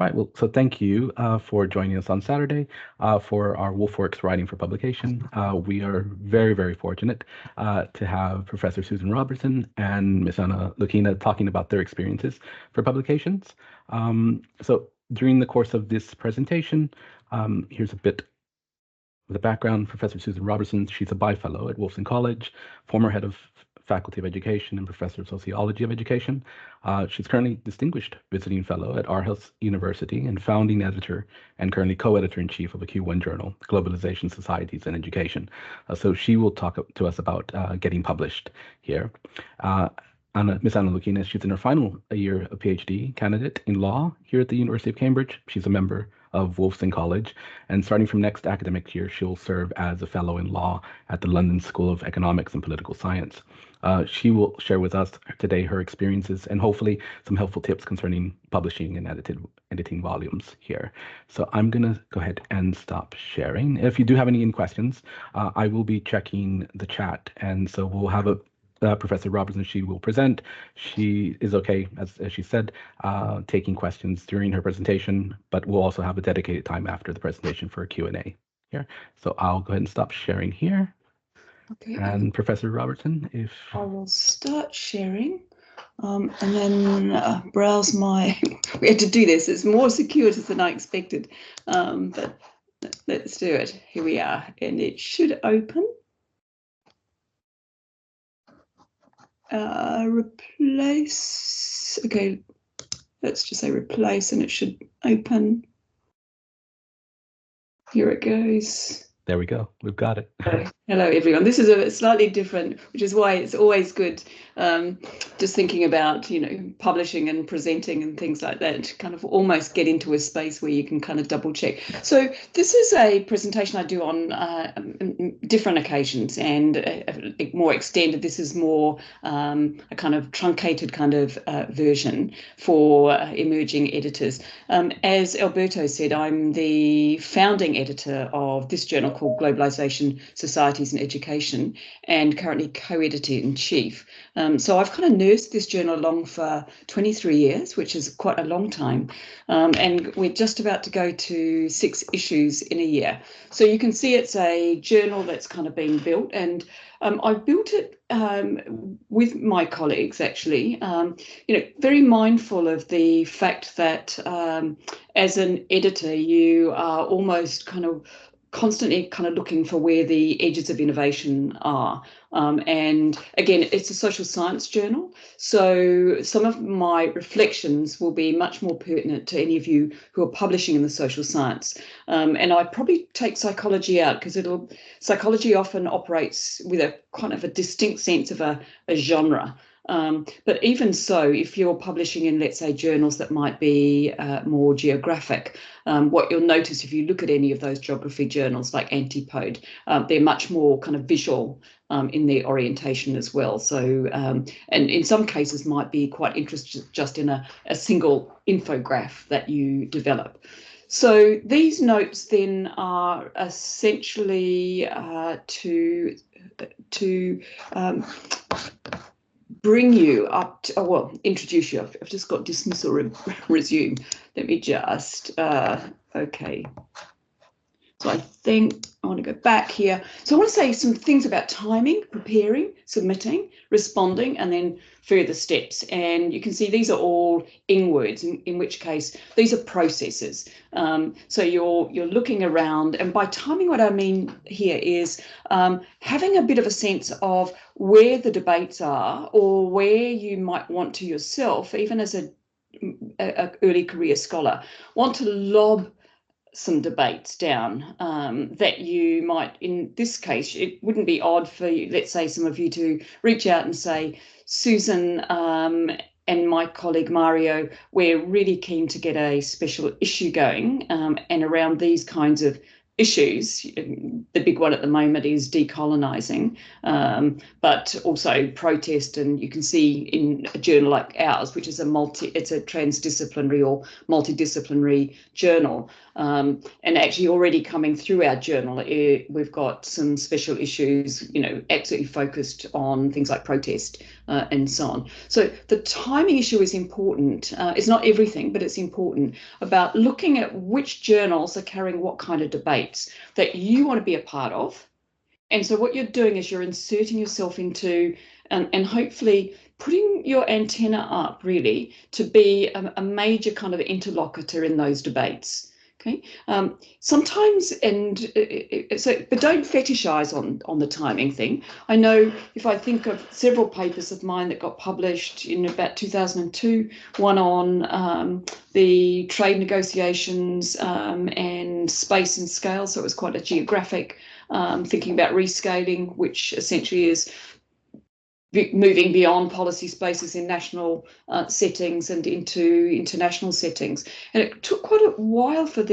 Right. Well, so thank you for joining us on Saturday for our WolfWorks Writing for Publication. We are very, very fortunate to have Professor Susan Robertson and Miss Anna Lukina talking about their experiences for publications. So during the course of this presentation, here's a bit of the background. Professor Susan Robertson, she's a bi-fellow at Wolfson College, former head of Faculty of Education and Professor of Sociology of Education. She's currently Distinguished Visiting Fellow at Aarhus University and founding editor and currently co-editor-in-chief of a Q1 journal, Globalization, Societies, and Education. So she will talk to us about getting published here. Miss Anna Lukina, she's in her final year of PhD candidate in law here at the University of Cambridge. She's a member of Wolfson College, and starting from next academic year, she'll serve as a fellow in law at the London School of Economics and Political Science. She will share with us today her experiences and hopefully some helpful tips concerning publishing and editing volumes here. So I'm going to go ahead and stop sharing. If you do have any questions, I will be checking the chat, and so we'll have a Professor Robertson, she will present. She is okay, as she said, taking questions during her presentation, but we'll also have a dedicated time after the presentation for a Q&A here. So I'll go ahead and stop sharing here. Okay. And Professor Robertson, if... I will start sharing and then browse my... We had to do this. It's more circuitous than I expected, but let's do it. Here we are, and it should open. Replace. Okay, let's just say replace, and it should open. Here it goes. There we go. We've got it. Hello, everyone. This is a slightly different, which is why it's always good just thinking about, publishing and presenting and things like that, kind of almost get into a space where you can kind of double check. So this is a presentation I do on different occasions, and more extended. This is more a kind of truncated kind of version for emerging editors. As Alberto said, I'm the founding editor of this journal called Globalization, Societies and Education, and currently co-editor-in-chief. So I've kind of nursed this journal along for 23 years, which is quite a long time. And we're just about to go to 6 issues in a year. So you can see it's a journal that's kind of been built, and I built it with my colleagues, actually, very mindful of the fact that as an editor, you are almost kind of constantly kind of looking for where the edges of innovation are. And again, it's a social science journal, so some of my reflections will be much more pertinent to any of you who are publishing in the social science. And I probably take psychology out because psychology often operates with a kind of a distinct sense of a genre. But even so, if you're publishing in, let's say, journals that might be more geographic, what you'll notice if you look at any of those geography journals like Antipode, they're much more kind of visual in their orientation as well. So, and in some cases might be quite interested just in a single infograph that you develop. So these notes then are essentially to bring you up to, introduce you. I've just got dismissal resume. Let me just, okay. So I think I want to go back here. So I want to say some things about timing, preparing, submitting, responding, and then further steps. And you can see these are all in words, in which case these are processes. So you're looking around, and by timing, what I mean here is having a bit of a sense of where the debates are, or where you might want to yourself, even as a early career scholar, want to lob some debates down that you might, in this case, it wouldn't be odd for you, let's say some of you to reach out and say, Susan and my colleague Mario, we're really keen to get a special issue going and around these kinds of issues. The big one at the moment is decolonising, but also protest. And you can see in a journal like ours, which is it's a transdisciplinary or multidisciplinary journal. And actually already coming through our journal, we've got some special issues, absolutely focused on things like protest and so on. So the timing issue is important. It's not everything, but it's important about looking at which journals are carrying what kind of debates that you want to be a part of. And so what you're doing is you're inserting yourself into and hopefully putting your antenna up really to be a major kind of interlocutor in those debates. Okay. Sometimes, but don't fetishize on the timing thing. I know if I think of several papers of mine that got published in about 2002, one on the trade negotiations and space and scale. So it was quite a geographic thinking about rescaling, which essentially is moving beyond policy spaces in national settings and into international settings. And it took quite a while for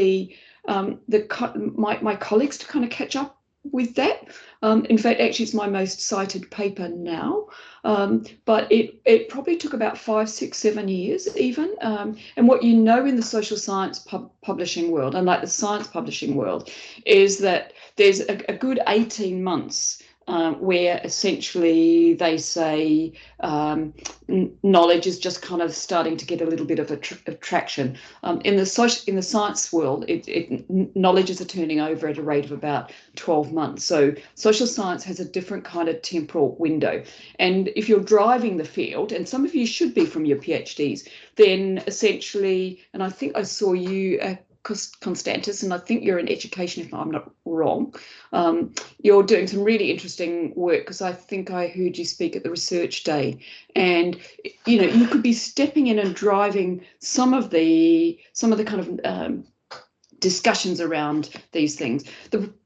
my colleagues to kind of catch up with that. In fact, actually, it's my most cited paper now, but it probably took about 5, 6, 7 years even. And what in the social science publishing world, unlike the science publishing world, is that there's a good 18 months where essentially they say knowledge is just kind of starting to get a little bit of traction. In the science world, knowledge is turning over at a rate of about 12 months. So social science has a different kind of temporal window. And if you're driving the field, and some of you should be from your PhDs, then essentially, and I think I saw you Constantis, and I think you're in education if I'm not wrong. You're doing some really interesting work, because I think I heard you speak at the research day, and you could be stepping in and driving some of the kind of discussions around these things.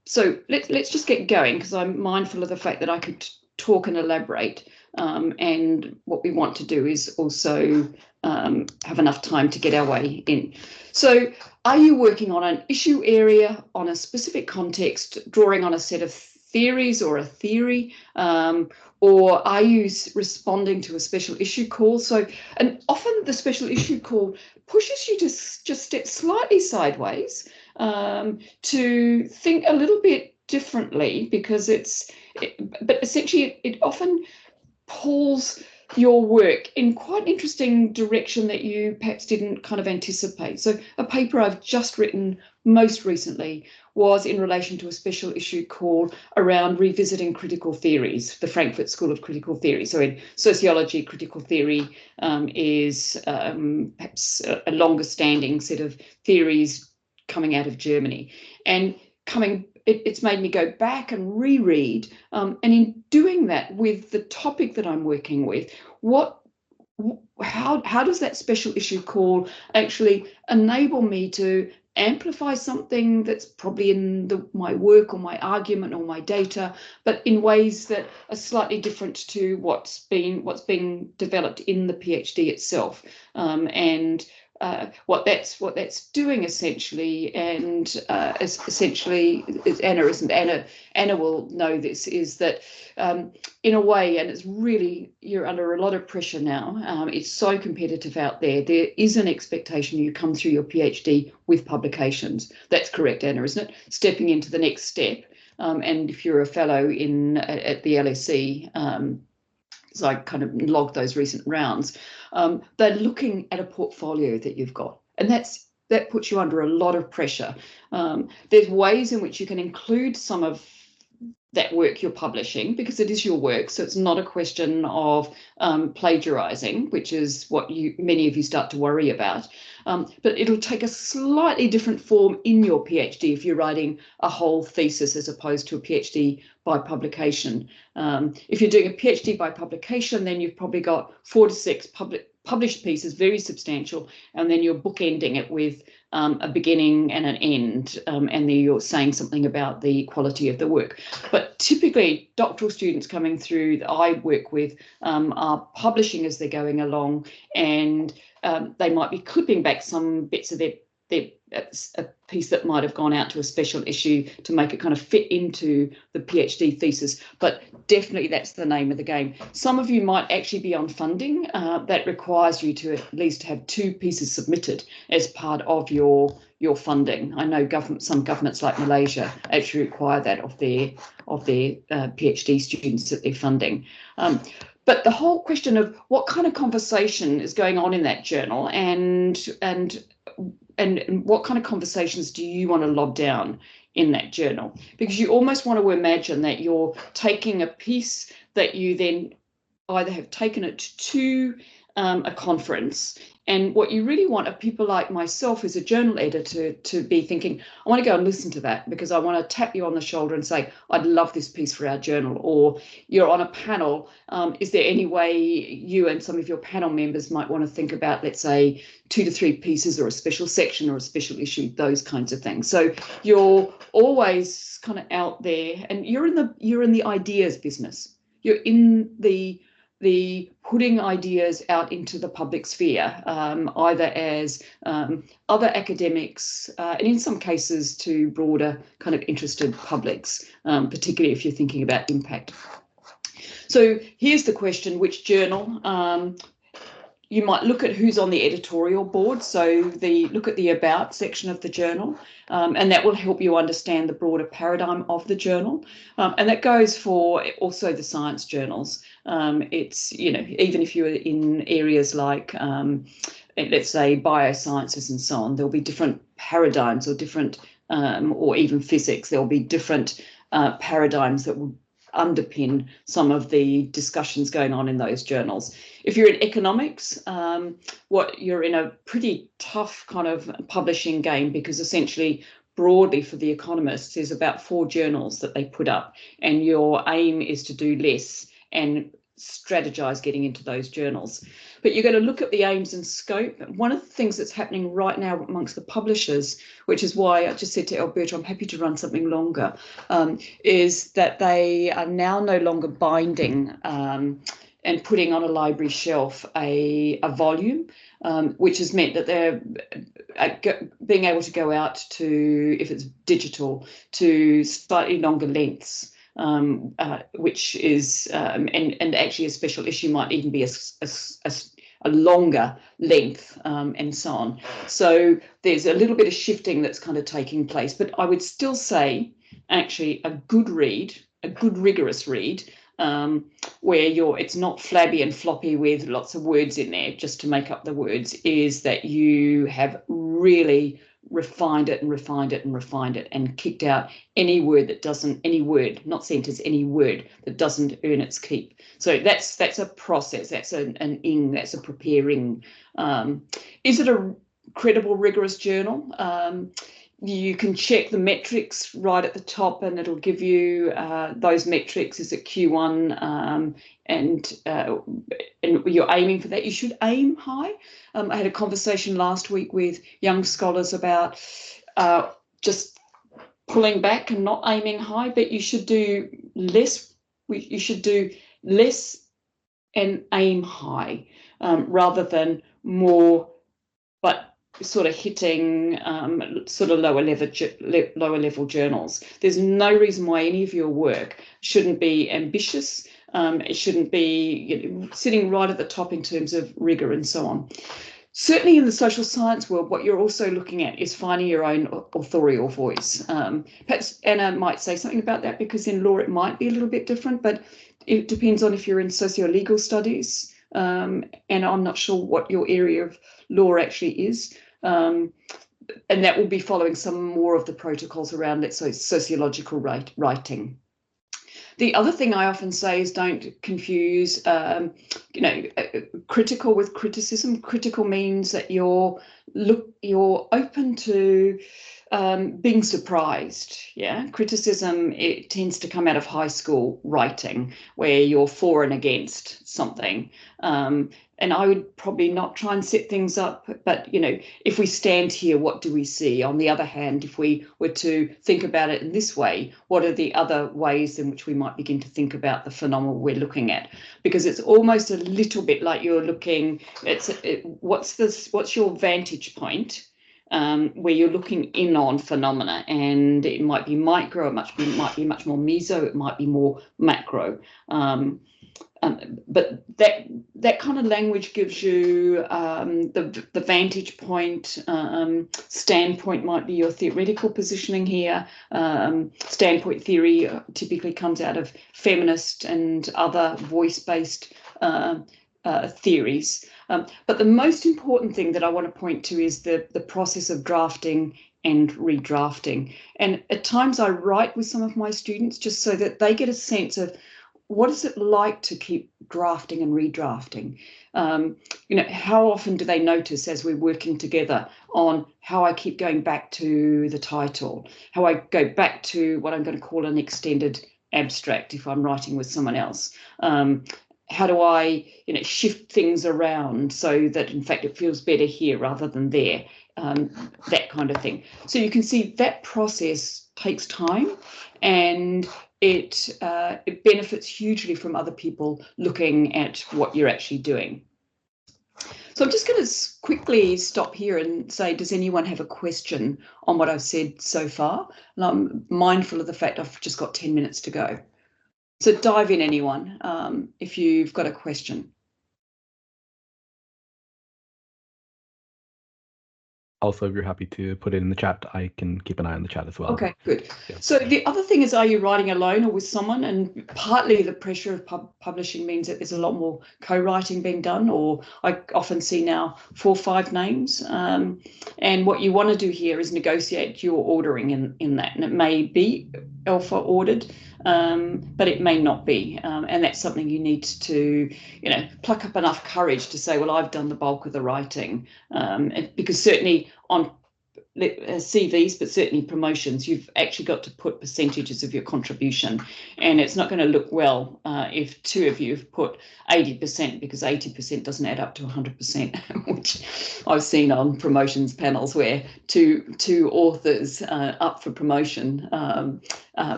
So let's just get going, because I'm mindful of the fact that I could talk and elaborate, and what we want to do is also have enough time to get our way in. So are you working on an issue area, on a specific context, drawing on a set of theories or a theory, or are you responding to a special issue call? So, and often the special issue call pushes you to just step slightly sideways, to think a little bit differently, because but essentially it often pulls your work in quite an interesting direction that you perhaps didn't kind of anticipate. So a paper I've just written most recently was in relation to a special issue call around revisiting critical theories, the Frankfurt School of Critical Theory. So in sociology, critical theory is perhaps a longer standing set of theories coming out of Germany. And it's made me go back and reread, and in doing that with the topic that I'm working with, how does that special issue call actually enable me to amplify something that's probably in my work or my argument or my data, but in ways that are slightly different to what's being developed in the PhD itself, and what that's doing essentially, and essentially, Anna will know this, is that in a way, and it's really, you're under a lot of pressure now. It's so competitive out there. There is an expectation you come through your PhD with publications. That's correct, Anna, isn't it? Stepping into the next step, and if you're a fellow at the LSE. So I kind of logged those recent rounds. They're looking at a portfolio that you've got, and that puts you under a lot of pressure. There's ways in which you can include some of that work you're publishing, because it is your work, so it's not a question of plagiarizing, which is what many of you start to worry about. But it'll take a slightly different form in your PhD if you're writing a whole thesis as opposed to a PhD by publication. If you're doing a PhD by publication, then you've probably got 4 to 6 published pieces, very substantial, and then you're bookending it with a beginning and an end, and then you're saying something about the quality of the work. But typically, doctoral students coming through that I work with are publishing as they're going along, and they might be clipping back some bits of their a piece that might have gone out to a special issue to make it kind of fit into the PhD thesis, but definitely that's the name of the game. Some of you might actually be on funding that requires you to at least have 2 pieces submitted as part of your funding. I know some governments like Malaysia actually require that of their PhD students that they're funding. But the whole question of what kind of conversation is going on in that journal and what kind of conversations do you want to lob down in that journal? Because you almost want to imagine that you're taking a piece that you then either have taken it to a conference, and what you really want are people like myself as a journal editor to be thinking, I want to go and listen to that because I want to tap you on the shoulder and say, I'd love this piece for our journal. Or you're on a panel, is there any way you and some of your panel members might want to think about, let's say, 2 to 3 pieces or a special section or a special issue, those kinds of things. So you're always kind of out there, and you're in the ideas business. You're in the putting ideas out into the public sphere, either as other academics, and in some cases to broader kind of interested publics, particularly if you're thinking about impact. So here's the question, which journal? You might look at who's on the editorial board, so look at the about section of the journal, and that will help you understand the broader paradigm of the journal. And that goes for also the science journals. It's, even if you're in areas like, let's say, biosciences and so on, there'll be different paradigms or different, or even physics, there'll be different paradigms that will underpin some of the discussions going on in those journals. If you're in economics, you're in a pretty tough kind of publishing game, because essentially broadly for the economists there's about 4 journals that they put up, and your aim is to do less and strategize getting into those journals. But you're going to look at the aims and scope. One of the things that's happening right now amongst the publishers, which is why I just said to Alberto, I'm happy to run something longer, is that they are now no longer binding and putting on a library shelf a volume, which has meant that they're being able to go out to, if it's digital, to slightly longer lengths. Which is, and actually a special issue might even be a longer length, and so on. So there's a little bit of shifting that's kind of taking place, but I would still say actually a good read, a good rigorous read, where it's not flabby and floppy with lots of words in there just to make up the words, is that you have really refined it and kicked out any word, not sentence, any word that doesn't earn its keep. So that's a process, that's that's a preparing. Is it a credible, rigorous journal? You can check the metrics right at the top, and it'll give you those metrics. Is it Q1? And you're aiming for that. You should aim high. I had a conversation last week with young scholars about just pulling back and not aiming high, but you should do less. You should do less and aim high, rather than more, but sort of hitting sort of lower level journals. There's no reason why any of your work shouldn't be ambitious. It shouldn't be sitting right at the top in terms of rigor and so on. Certainly in the social science world, what you're also looking at is finding your own authorial voice. Perhaps Anna might say something about that, because in law it might be a little bit different, but it depends on if you're in socio-legal studies, and I'm not sure what your area of law actually is. And that will be following some more of the protocols around, let's say, sociological writing. The other thing I often say is don't confuse, critical with criticism. Critical means that you're open to being surprised. Yeah, criticism, it tends to come out of high school writing, where you're for and against something. And I would probably not try and set things up, but if we stand here, what do we see? On the other hand, if we were to think about it in this way, what are the other ways in which we might begin to think about the phenomenon we're looking at? Because it's almost a little bit like you're looking, what's your vantage point? where you're looking in on phenomena, and it might be micro, it might be much more meso, it might be more macro. But that kind of language gives you the vantage point. Standpoint might be your theoretical positioning here. Standpoint theory typically comes out of feminist and other voice-based theories. But the most important thing that I want to point to is the process of drafting and redrafting. And at times I write with some of my students just so that they get a sense of what is it like to keep drafting and redrafting? How often do they notice as we're working together on how I keep going back to the title, how I go back to what I'm going to call an extended abstract if I'm writing with someone else? How do I, shift things around so that in fact it feels better here rather than there? That kind of thing. So you can see that process takes time, and it benefits hugely from other people looking at what you're actually doing. So I'm just going to quickly stop here and say, does anyone have a question on what I've said so far? And I'm mindful of the fact I've just got 10 minutes to go. So dive in, anyone, if you've got a question. Also, if you're happy to put it in the chat, I can keep an eye on the chat as well. Okay, good. Yeah. So the other thing is, are you writing alone or with someone? And partly the pressure of publishing means that there's a lot more co-writing being done, or I often see now 4 or 5 names. And what you want to do here is negotiate your ordering in that. And it may be alpha ordered, but it may not be. And that's something you need to, pluck up enough courage to say, well, I've done the bulk of the writing. Because certainly on CVs, but certainly promotions, you've actually got to put percentages of your contribution, and it's not going to look well if 2 of you have put 80%, because 80% doesn't add up to 100%, which I've seen on promotions panels where two authors up for promotion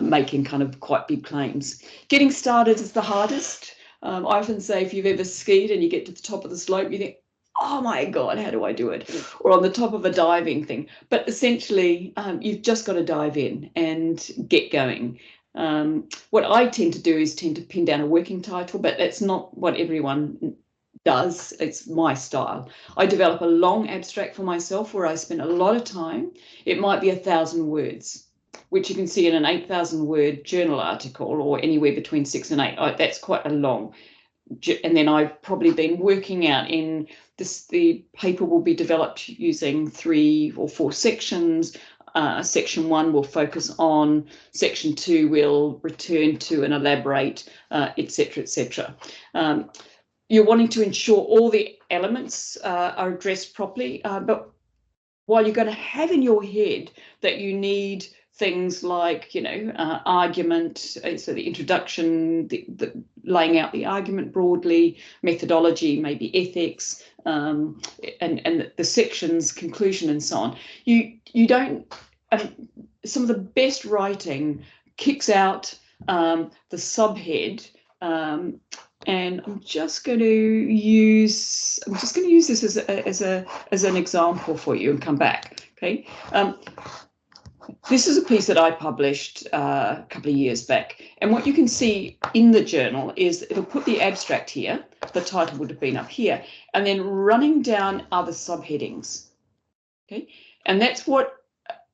making kind of quite big claims. Getting started is the hardest. I often say, if you've ever skied and you get to the top of the slope, you think, oh my God, how do I do it? Or on the top of a diving thing. But essentially, you've just got to dive in and get going. What I tend to do is tend to pin down a working title, but that's not what everyone does. It's my style. I develop a long abstract for myself where I spend a lot of time. It might be 1,000 words, which you can see in an 8,000 word journal article, or anywhere between 6 and 8. That's quite a long. And then I've probably been working out in this, the paper will be developed using 3 or 4 sections. Section 1 will focus on, section 2 will return to and elaborate, etc., etc. You're wanting to ensure all the elements are addressed properly, but while you're going to have in your head that you need things like, argument, so the introduction, the laying out the argument broadly, methodology, maybe ethics, and the sections, conclusion, and so on. You don't. Some of the best writing kicks out the subhead. And I'm just going to use this as an example for you and come back. Okay. This is a piece that I published a couple of years back. And what you can see in the journal is it'll put the abstract here. The title would have been up here. And then running down other subheadings. Okay. And that's what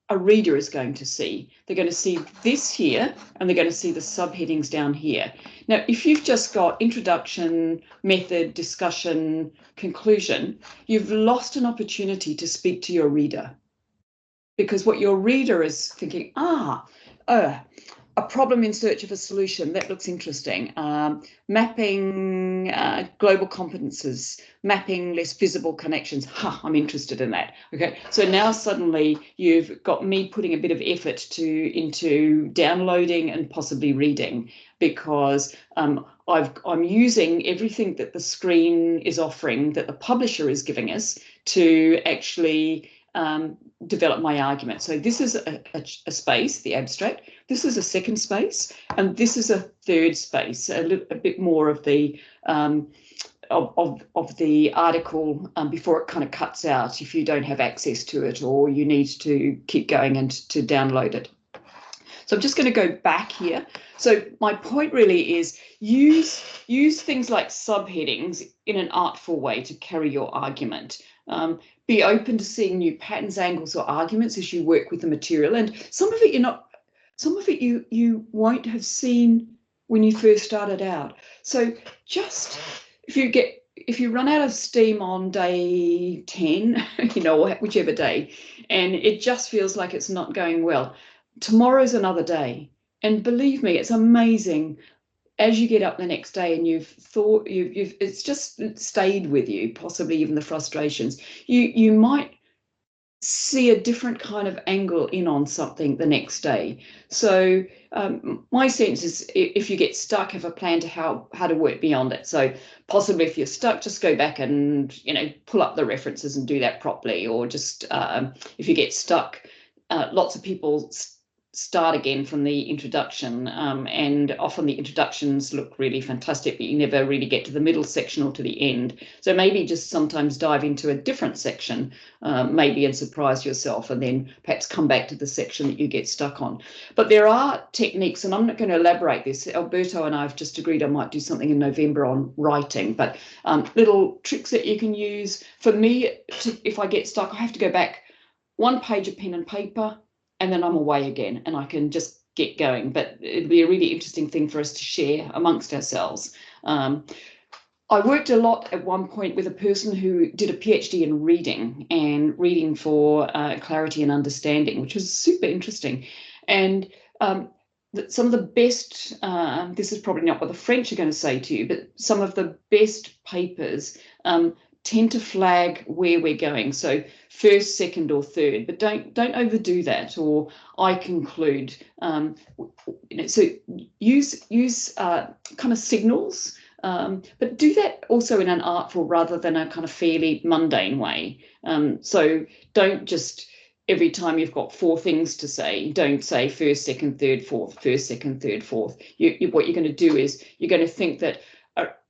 a reader is going to see. They're going to see this here, and they're going to see the subheadings down here. Now, if you've just got introduction, method, discussion, conclusion, you've lost an opportunity to speak to your reader. Because what your reader is thinking, a problem in search of a solution, that looks interesting. Mapping global competences, mapping less visible connections. I'm interested in that. Okay, so now suddenly you've got me putting a bit of effort into downloading and possibly reading, because I'm using everything that the screen is offering, that the publisher is giving us, to actually develop my argument. So this is a space, the abstract. This is a second space, and this is a third space, a bit more of the of the article before it kind of cuts out if you don't have access to it or you need to keep going and to download it. So I'm just going to go back here. So my point really is use things like subheadings in an artful way to carry your argument. Be open to seeing new patterns, angles, or arguments as you work with the material. And some of it you won't have seen when you first started out. So just if you run out of steam on day 10, or whichever day, and it just feels like it's not going well, tomorrow's another day. And believe me, it's amazing as you get up the next day and it's just stayed with you, possibly even the frustrations, you might see a different kind of angle in on something the next day. So my sense is if you get stuck, have a plan to how to work beyond it. So possibly if you're stuck, just go back and pull up the references and do that properly. Or just if you get stuck, lots of people start again from the introduction, and often the introductions look really fantastic, but you never really get to the middle section or to the end. So maybe just sometimes dive into a different section, maybe, and surprise yourself, and then perhaps come back to the section that you get stuck on. But there are techniques, and I'm not going to elaborate this. Alberto and I have just agreed I might do something in November on writing, but little tricks that you can use. For me, if I get stuck, I have to go back one page of pen and paper, and then I'm away again and I can just get going. But it'd be a really interesting thing for us to share amongst ourselves. I worked a lot at one point with a person who did a PhD in reading for clarity and understanding, which was super interesting. And some of the best, this is probably not what the French are going to say to you, but some of the best papers tend to flag where we're going. So first, second, or third, but don't overdo that. Or I conclude. So use kind of signals, but do that also in an artful rather than a kind of fairly mundane way. So don't just every time you've got 4 things to say, don't say first, second, third, fourth, first, second, third, fourth. What you're going to do is you're going to think that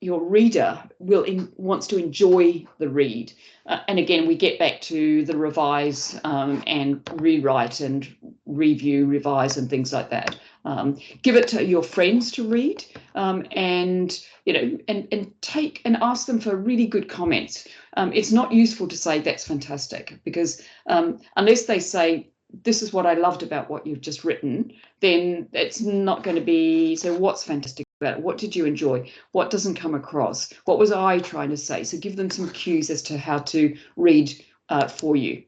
your reader wants to enjoy the read. And again, we get back to the revise and rewrite and review, revise, and things like that. Give it to your friends to read, and take and ask them for really good comments. It's not useful to say that's fantastic, because unless they say this is what I loved about what you've just written, then it's not going to be, so what's fantastic about it? What did you enjoy? What doesn't come across? What was I trying to say? So give them some cues as to how to read for you.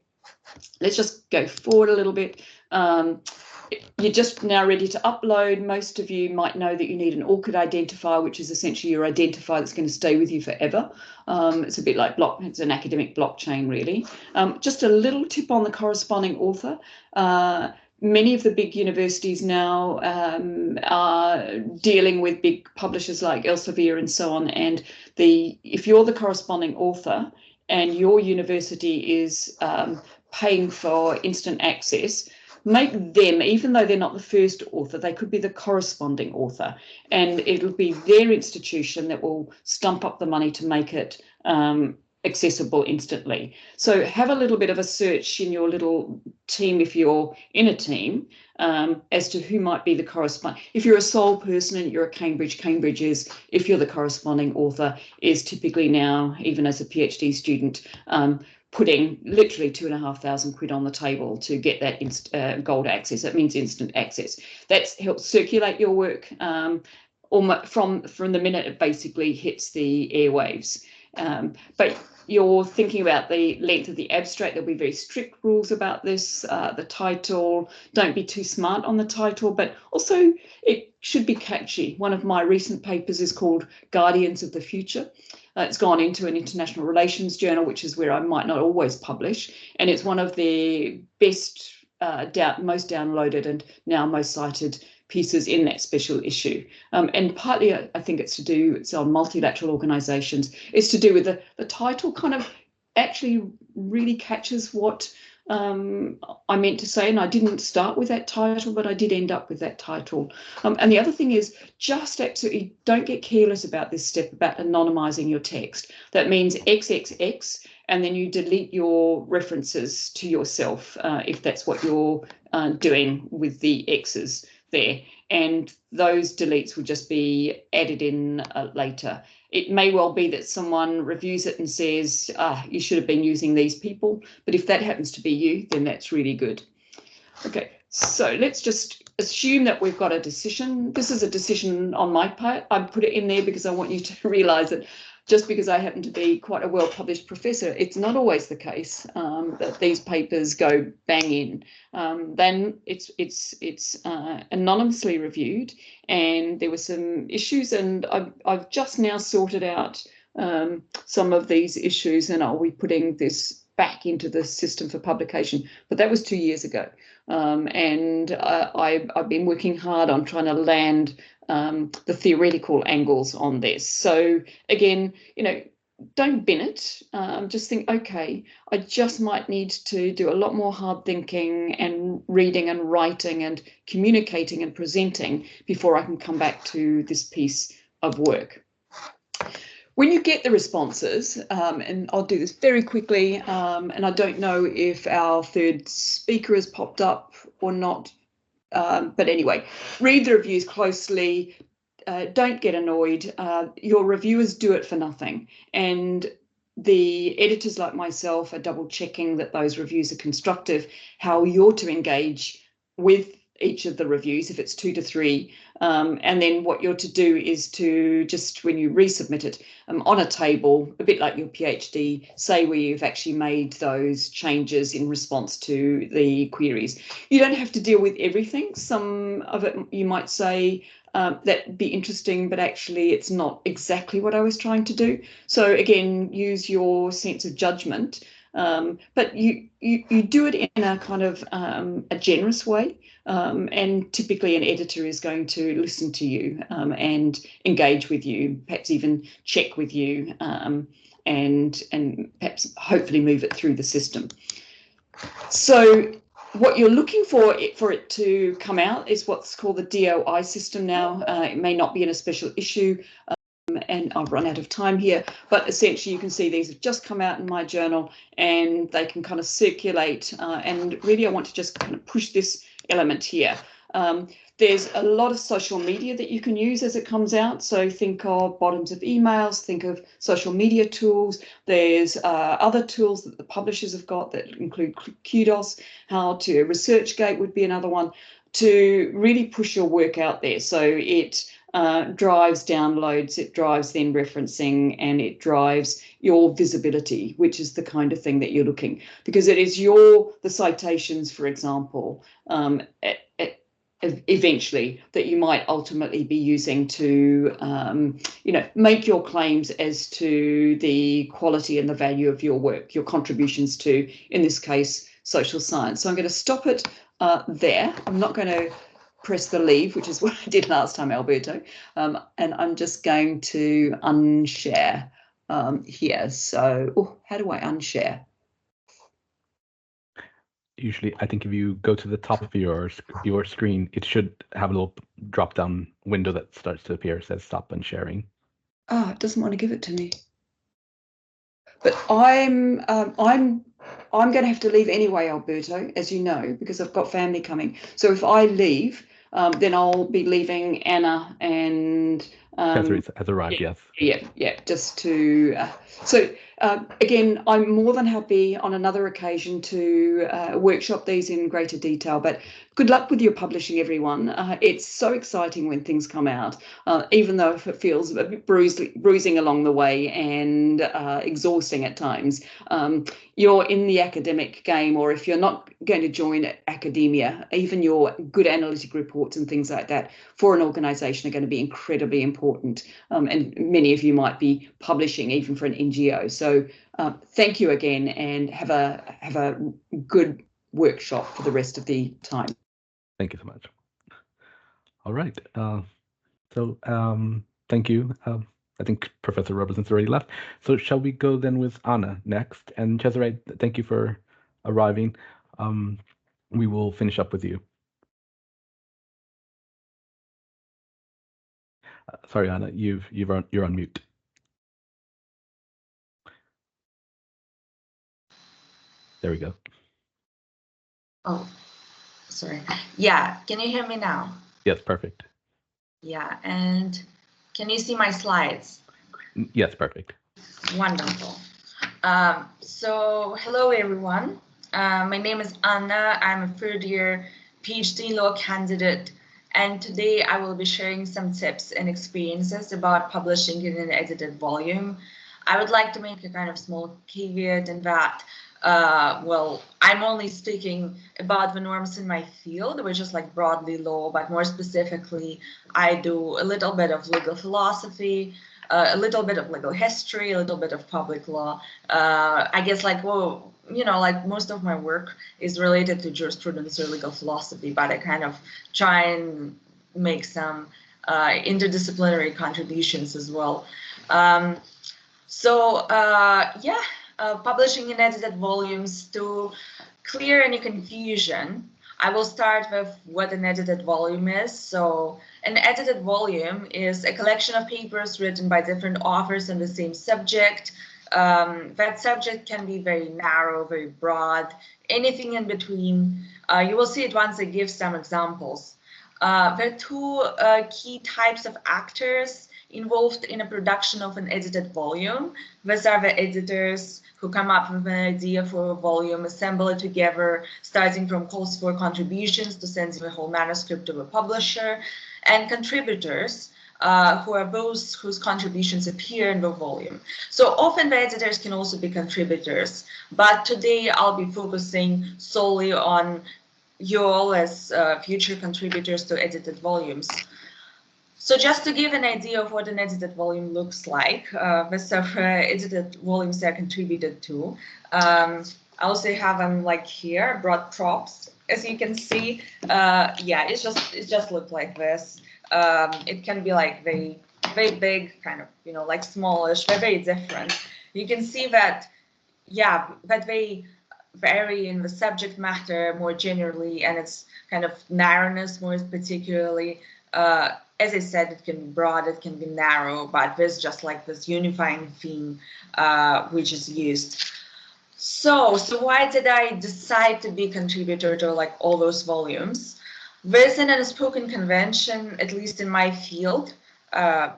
Let's just go forward a little bit. You're just now ready to upload. Most of you might know that you need an ORCID identifier, which is essentially your identifier that's going to stay with you forever. It's a bit like it's an academic blockchain, really. Just a little tip on the corresponding author. Many of the big universities now are dealing with big publishers like Elsevier and so on. And if you're the corresponding author and your university is paying for instant access, make them, even though they're not the first author, they could be the corresponding author, and it'll be their institution that will stump up the money to make it accessible instantly. So have a little bit of a search in your little team, if you're in a team, as to who might be the corresponding. If you're a sole person and you're a Cambridge is, if you're the corresponding author, is typically now, even as a PhD student, putting literally £2,500 on the table to get that gold access. That means instant access. That helps circulate your work from the minute it basically hits the airwaves. But you're thinking about the length of the abstract. There'll be very strict rules about this. The title, don't be too smart on the title, but also it should be catchy. One of my recent papers is called Guardians of the Future. It's gone into an international relations journal, which is where I might not always publish. And it's one of the best, most downloaded and now most cited pieces in that special issue. And partly I think it's on multilateral organisations. It's to do with the title kind of actually really catches what I meant to say, and I didn't start with that title, but I did end up with that title. And the other thing is, just absolutely don't get careless about this step about anonymizing your text. That means XXX, and then you delete your references to yourself if that's what you're doing with the X's there. And those deletes will just be added in later. It may well be that someone reviews it and says, you should have been using these people. But if that happens to be you, then that's really good. Okay, so let's just assume that we've got a decision. This is a decision on my part. I put it in there because I want you to realise that just because I happen to be quite a well-published professor, it's not always the case that these papers go bang in. Then it's anonymously reviewed, and there were some issues, and I've just now sorted out some of these issues, and I'll be putting this back into the system for publication. But that was 2 years ago, and I've been working hard on trying to land the theoretical angles on this. So again, don't bin it. Just think, okay, I just might need to do a lot more hard thinking and reading and writing and communicating and presenting before I can come back to this piece of work. When you get the responses, and I'll do this very quickly, and I don't know if our third speaker has popped up or not, but anyway, read the reviews closely. Don't get annoyed. Your reviewers do it for nothing. And the editors like myself are double checking that those reviews are constructive, how you're to engage with each of the reviews, if it's 2 to 3. And then what you're to do is to just, when you resubmit it, on a table, a bit like your PhD, say where you've actually made those changes in response to the queries. You don't have to deal with everything. Some of it you might say, that'd be interesting, but actually it's not exactly what I was trying to do. So again, use your sense of judgment, but you do it in a kind of a generous way, and typically an editor is going to listen to you and engage with you, perhaps even check with you, and perhaps hopefully move it through the system. So what you're looking for it to come out is what's called the DOI system now. It may not be in a special issue, and I've run out of time here, but essentially you can see these have just come out in my journal, and they can kind of circulate, and really I want to just kind of push this element here. There's a lot of social media that you can use as it comes out. So think of bottoms of emails, think of social media tools. There's other tools that the publishers have got that include Kudos, how to ResearchGate would be another one, to really push your work out there. So it drives downloads, it drives then referencing, and it drives your visibility, which is the kind of thing that you're looking, because it is the citations, for example, eventually that you might ultimately be using to make your claims as to the quality and the value of your work, your contributions to, in this case, social science. So I'm going to stop it there. I'm not going to press the leave, which is what I did last time, Alberto, and I'm just going to unshare here. So how do I unshare? Usually, I think if you go to the top of your screen, it should have a little drop-down window that starts to appear, says stop and sharing. Oh, it doesn't want to give it to me. But I'm going to have to leave anyway, Alberto, as you know, because I've got family coming. So if I leave, then I'll be leaving Anna and Cezary has arrived, yes. Yeah, just to so again, I'm more than happy on another occasion to workshop these in greater detail, but good luck with your publishing, everyone. It's so exciting when things come out, even though if it feels a bit bruising along the way and exhausting at times. You're in the academic game, or if you're not going to join academia, even your good analytic reports and things like that for an organisation are going to be incredibly important. And many of you might be publishing even for an NGO. So thank you again, and have a good workshop for the rest of the time. Thank you so much. All right. So thank you. I think Professor Robertson's already left. So shall we go then with Anna next? And Cezary, thank you for arriving, we will finish up with you. Sorry, Anna, you're on mute. There we go. Oh, sorry. Yeah, can you hear me now? Yes, perfect. Yeah, and can you see my slides? Yes, perfect. Wonderful. So hello, everyone. My name is Anna. I'm a third-year PhD law candidate, and today I will be sharing some tips and experiences about publishing in an edited volume. I would like to make a kind of small caveat in that, well, I'm only speaking about the norms in my field, which is like broadly law, but more specifically, I do a little bit of legal philosophy, a little bit of legal history, a little bit of public law. I guess like, well, you know, like most of my work is related to jurisprudence or legal philosophy, but I kind of try and make some interdisciplinary contributions as well. Publishing in edited volumes to clear any confusion. I will start with what an edited volume is. So an edited volume is a collection of papers written by different authors on the same subject. That subject can be very narrow, very broad, anything in between. You will see it once I give some examples. There are two key types of actors involved in a production of an edited volume. These are the editors who come up with an idea for a volume, assemble it together, starting from calls for contributions to sending the whole manuscript to a publisher, and contributors, who are those whose contributions appear in the volume. So often the editors can also be contributors, but today I'll be focusing solely on you all as future contributors to edited volumes. So just to give an idea of what an edited volume looks like, these are edited volumes are contributed to. I also have them like here, brought props, as you can see. Yeah, it just looks like this. It can be like very big, kind of, you know, like smallish, they're very different. You can see that, yeah, that they vary in the subject matter more generally, and its kind of narrowness more particularly. As I said, it can be broad, it can be narrow, but there's just like this unifying theme which is used. So why did I decide to be a contributor to like all those volumes? There's an unspoken convention, at least in my field,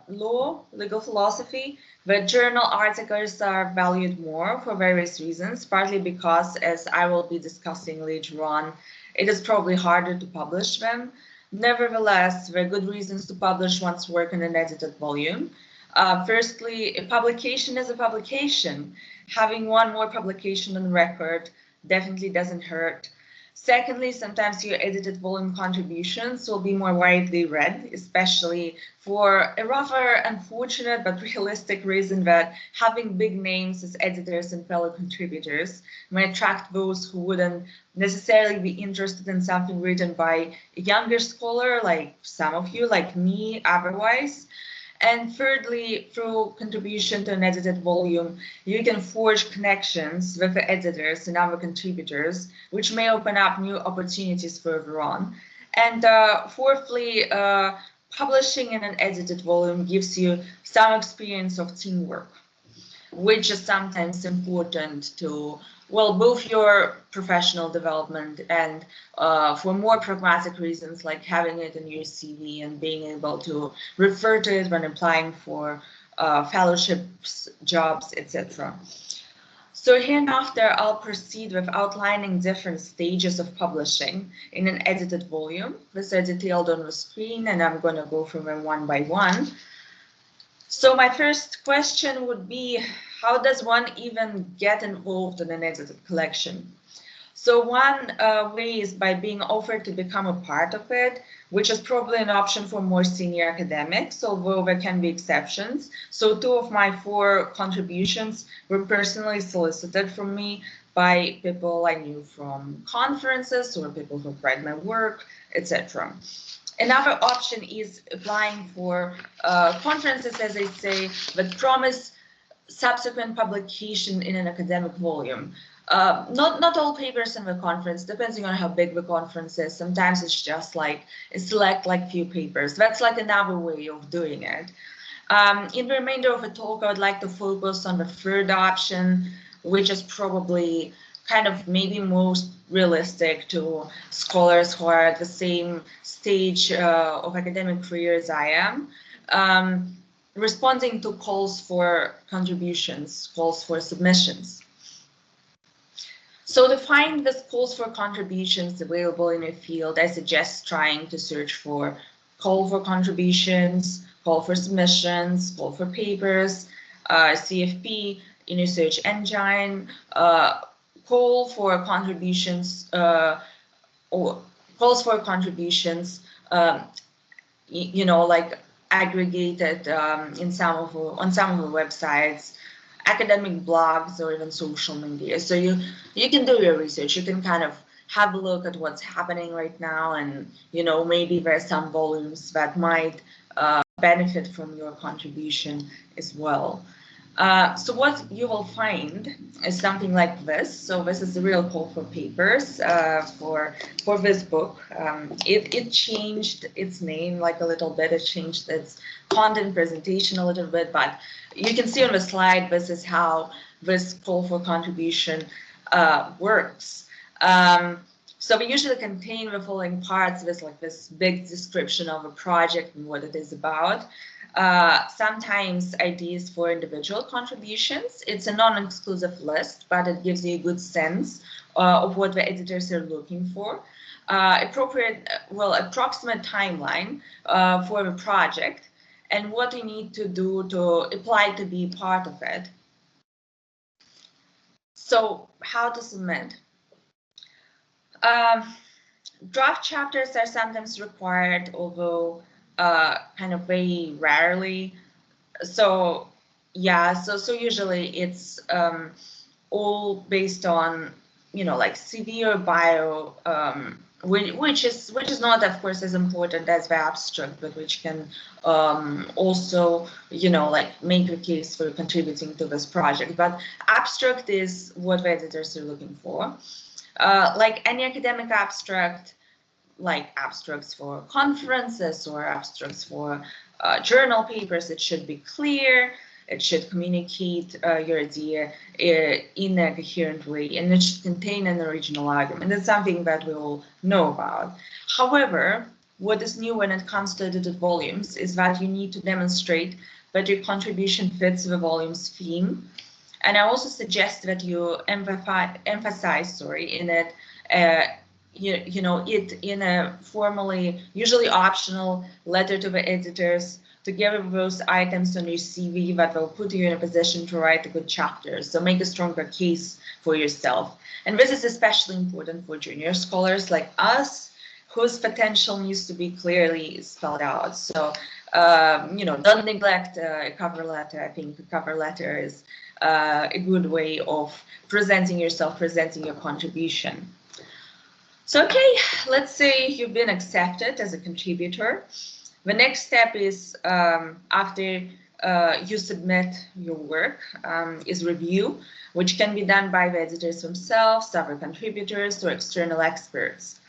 law, legal philosophy, where journal articles are valued more for various reasons, partly because, as I will be discussing later on, it is probably harder to publish them. Nevertheless, there are good reasons to publish one's work in an edited volume. Firstly, a publication is a publication. Having one more publication on record definitely doesn't hurt. Secondly, sometimes your edited volume contributions will be more widely read, especially for a rather unfortunate but realistic reason that having big names as editors and fellow contributors may attract those who wouldn't necessarily be interested in something written by a younger scholar, like some of you, like me, otherwise. And thirdly, through contribution to an edited volume, you can forge connections with the editors and other contributors, which may open up new opportunities further on. And fourthly, publishing in an edited volume gives you some experience of teamwork, which is sometimes important to, well, both your professional development and for more pragmatic reasons, like having it in your CV and being able to refer to it when applying for fellowships, jobs, etc. So hereinafter, I'll proceed with outlining different stages of publishing in an edited volume. These are detailed on the screen, and I'm going to go through them one by one. So my first question would be, how does one even get involved in an edited collection? So one way is by being offered to become a part of it, which is probably an option for more senior academics, although there can be exceptions. So 2 of my 4 contributions were personally solicited from me by people I knew from conferences or people who read my work, etc. Another option is applying for conferences, as I say, that promise subsequent publication in an academic volume. Not all papers in the conference, depending on how big the conference is. Sometimes it's just like select like few papers. That's like another way of doing it. In the remainder of the talk, I would like to focus on the third option, which is probably kind of maybe most realistic to scholars who are at the same stage of academic career as I am. Responding to calls for contributions, calls for submissions. So to find the calls for contributions available in your field, I suggest trying to search for call for contributions, call for submissions, call for papers, CFP in your search engine, call for contributions, or calls for contributions, you know, like aggregated on some of the websites, academic blogs, or even social media. So you can do your research. You can kind of have a look at what's happening right now, and you know, maybe there are some volumes that might benefit from your contribution as well. So what you will find is something like this. So this is the real call for papers for this book. It changed its name like a little bit. It changed its content presentation a little bit, but you can see on the slide, this is how this call for contribution works. So we usually contain the following parts. There's like this big description of a project and what it is about. Sometimes ideas for individual contributions. It's a non-exclusive list, but it gives you a good sense of what the editors are looking for. Approximate timeline for the project and what you need to do to apply to be part of it. So how to submit? Draft chapters are sometimes required, although kind of very rarely. So yeah, so usually it's all based on, you know, like CV or bio, which is not, of course, as important as the abstract, but which can also, you know, like make a case for contributing to this project. But abstract is what the editors are looking for. Like any academic abstract, like abstracts for conferences or abstracts for journal papers, it should be clear, it should communicate your idea in a coherent way, and it should contain an original argument. That's something that we all know about. However, what is new when it comes to edited volumes is that you need to demonstrate that your contribution fits the volume's theme. And I also suggest that you emphasize in it, you know, it in a formally, usually optional letter to the editors, together with those items on your CV that will put you in a position to write a good chapter. So make a stronger case for yourself. And this is especially important for junior scholars like us, whose potential needs to be clearly spelled out. So, you know, don't neglect a cover letter. I think the cover letter is a good way of presenting yourself, presenting your contribution. So, okay, let's say you've been accepted as a contributor. The next step is after you submit your work is review, which can be done by the editors themselves, other contributors, or external experts.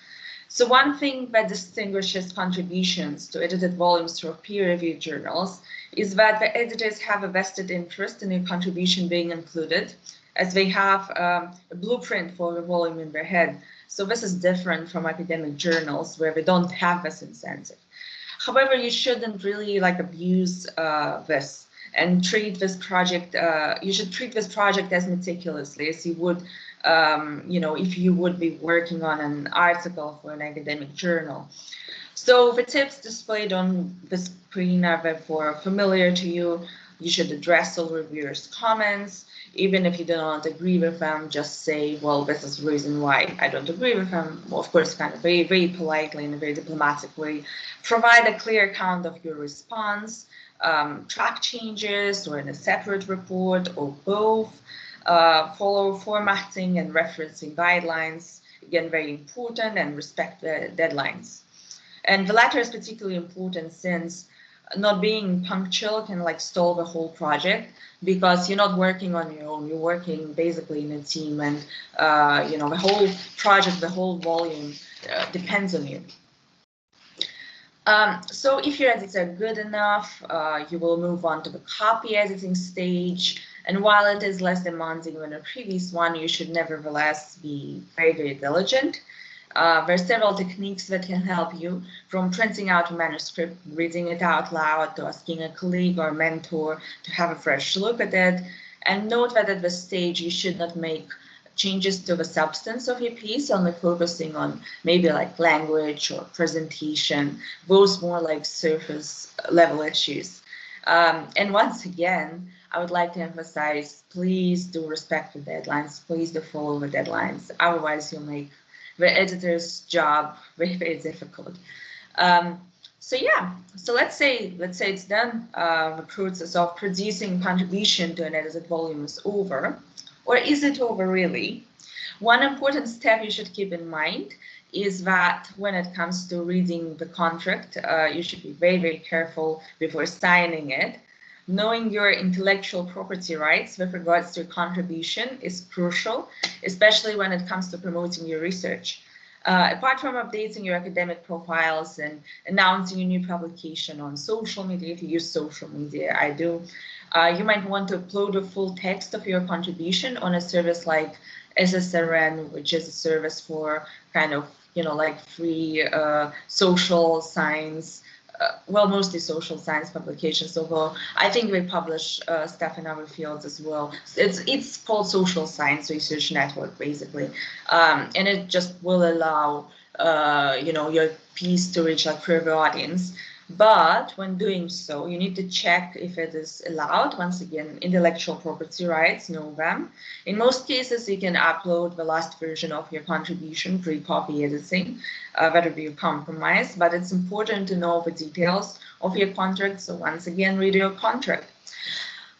So one thing that distinguishes contributions to edited volumes through peer-reviewed journals is that the editors have a vested interest in your contribution being included, as they have a blueprint for the volume in their head. So this is different from academic journals where they don't have this incentive. However, you shouldn't really like abuse this and treat this project, you should treat this project as meticulously as you would, you know, if you would be working on an article for an academic journal. So the tips displayed on the screen are therefore familiar to you. You should address all reviewers' comments. Even if you do not agree with them, just say, well, this is the reason why I don't agree with them. Well, of course, kind of very, very politely in a very diplomatic way. Provide a clear account of your response, track changes or in a separate report or both. Follow formatting and referencing guidelines, again, very important, and respect the deadlines. And the latter is particularly important since not being punctual can like stall the whole project, because you're not working on your own, you're working basically in a team, and you know, the whole project, the whole volume depends on you. So if your edits are good enough, you will move on to the copy editing stage. And while it is less demanding than a previous one, you should nevertheless be very, very diligent. There are several techniques that can help you, from printing out a manuscript, reading it out loud, to asking a colleague or mentor to have a fresh look at it. And note that at this stage, you should not make changes to the substance of your piece, only focusing on maybe like language or presentation, those more like surface level issues. And once again, I would like to emphasize, please do respect the deadlines, please do follow the deadlines, otherwise you'll make the editor's job very, very difficult. So yeah, so let's say it's done. The process of producing contribution to an edited volume is over. Or is it over really? One important step you should keep in mind is that when it comes to reading the contract, you should be very, very careful before signing it. Knowing your intellectual property rights with regards to your contribution is crucial, especially when it comes to promoting your research. Apart from updating your academic profiles and announcing a new publication on social media, if you use social media, I do, you might want to upload the full text of your contribution on a service like SSRN, which is a service for kind of, you know, like free social science, well, mostly social science publications, although I think we publish stuff in other fields as well. It's called Social Science Research Network, basically, and it just will allow you know, your piece to reach like further audience. But when doing so, you need to check if it is allowed. Once again, intellectual property rights, know them. In most cases, you can upload the last version of your contribution pre-copy editing. That would be a compromise, but it's important to know the details of your contract. So once again, read your contract.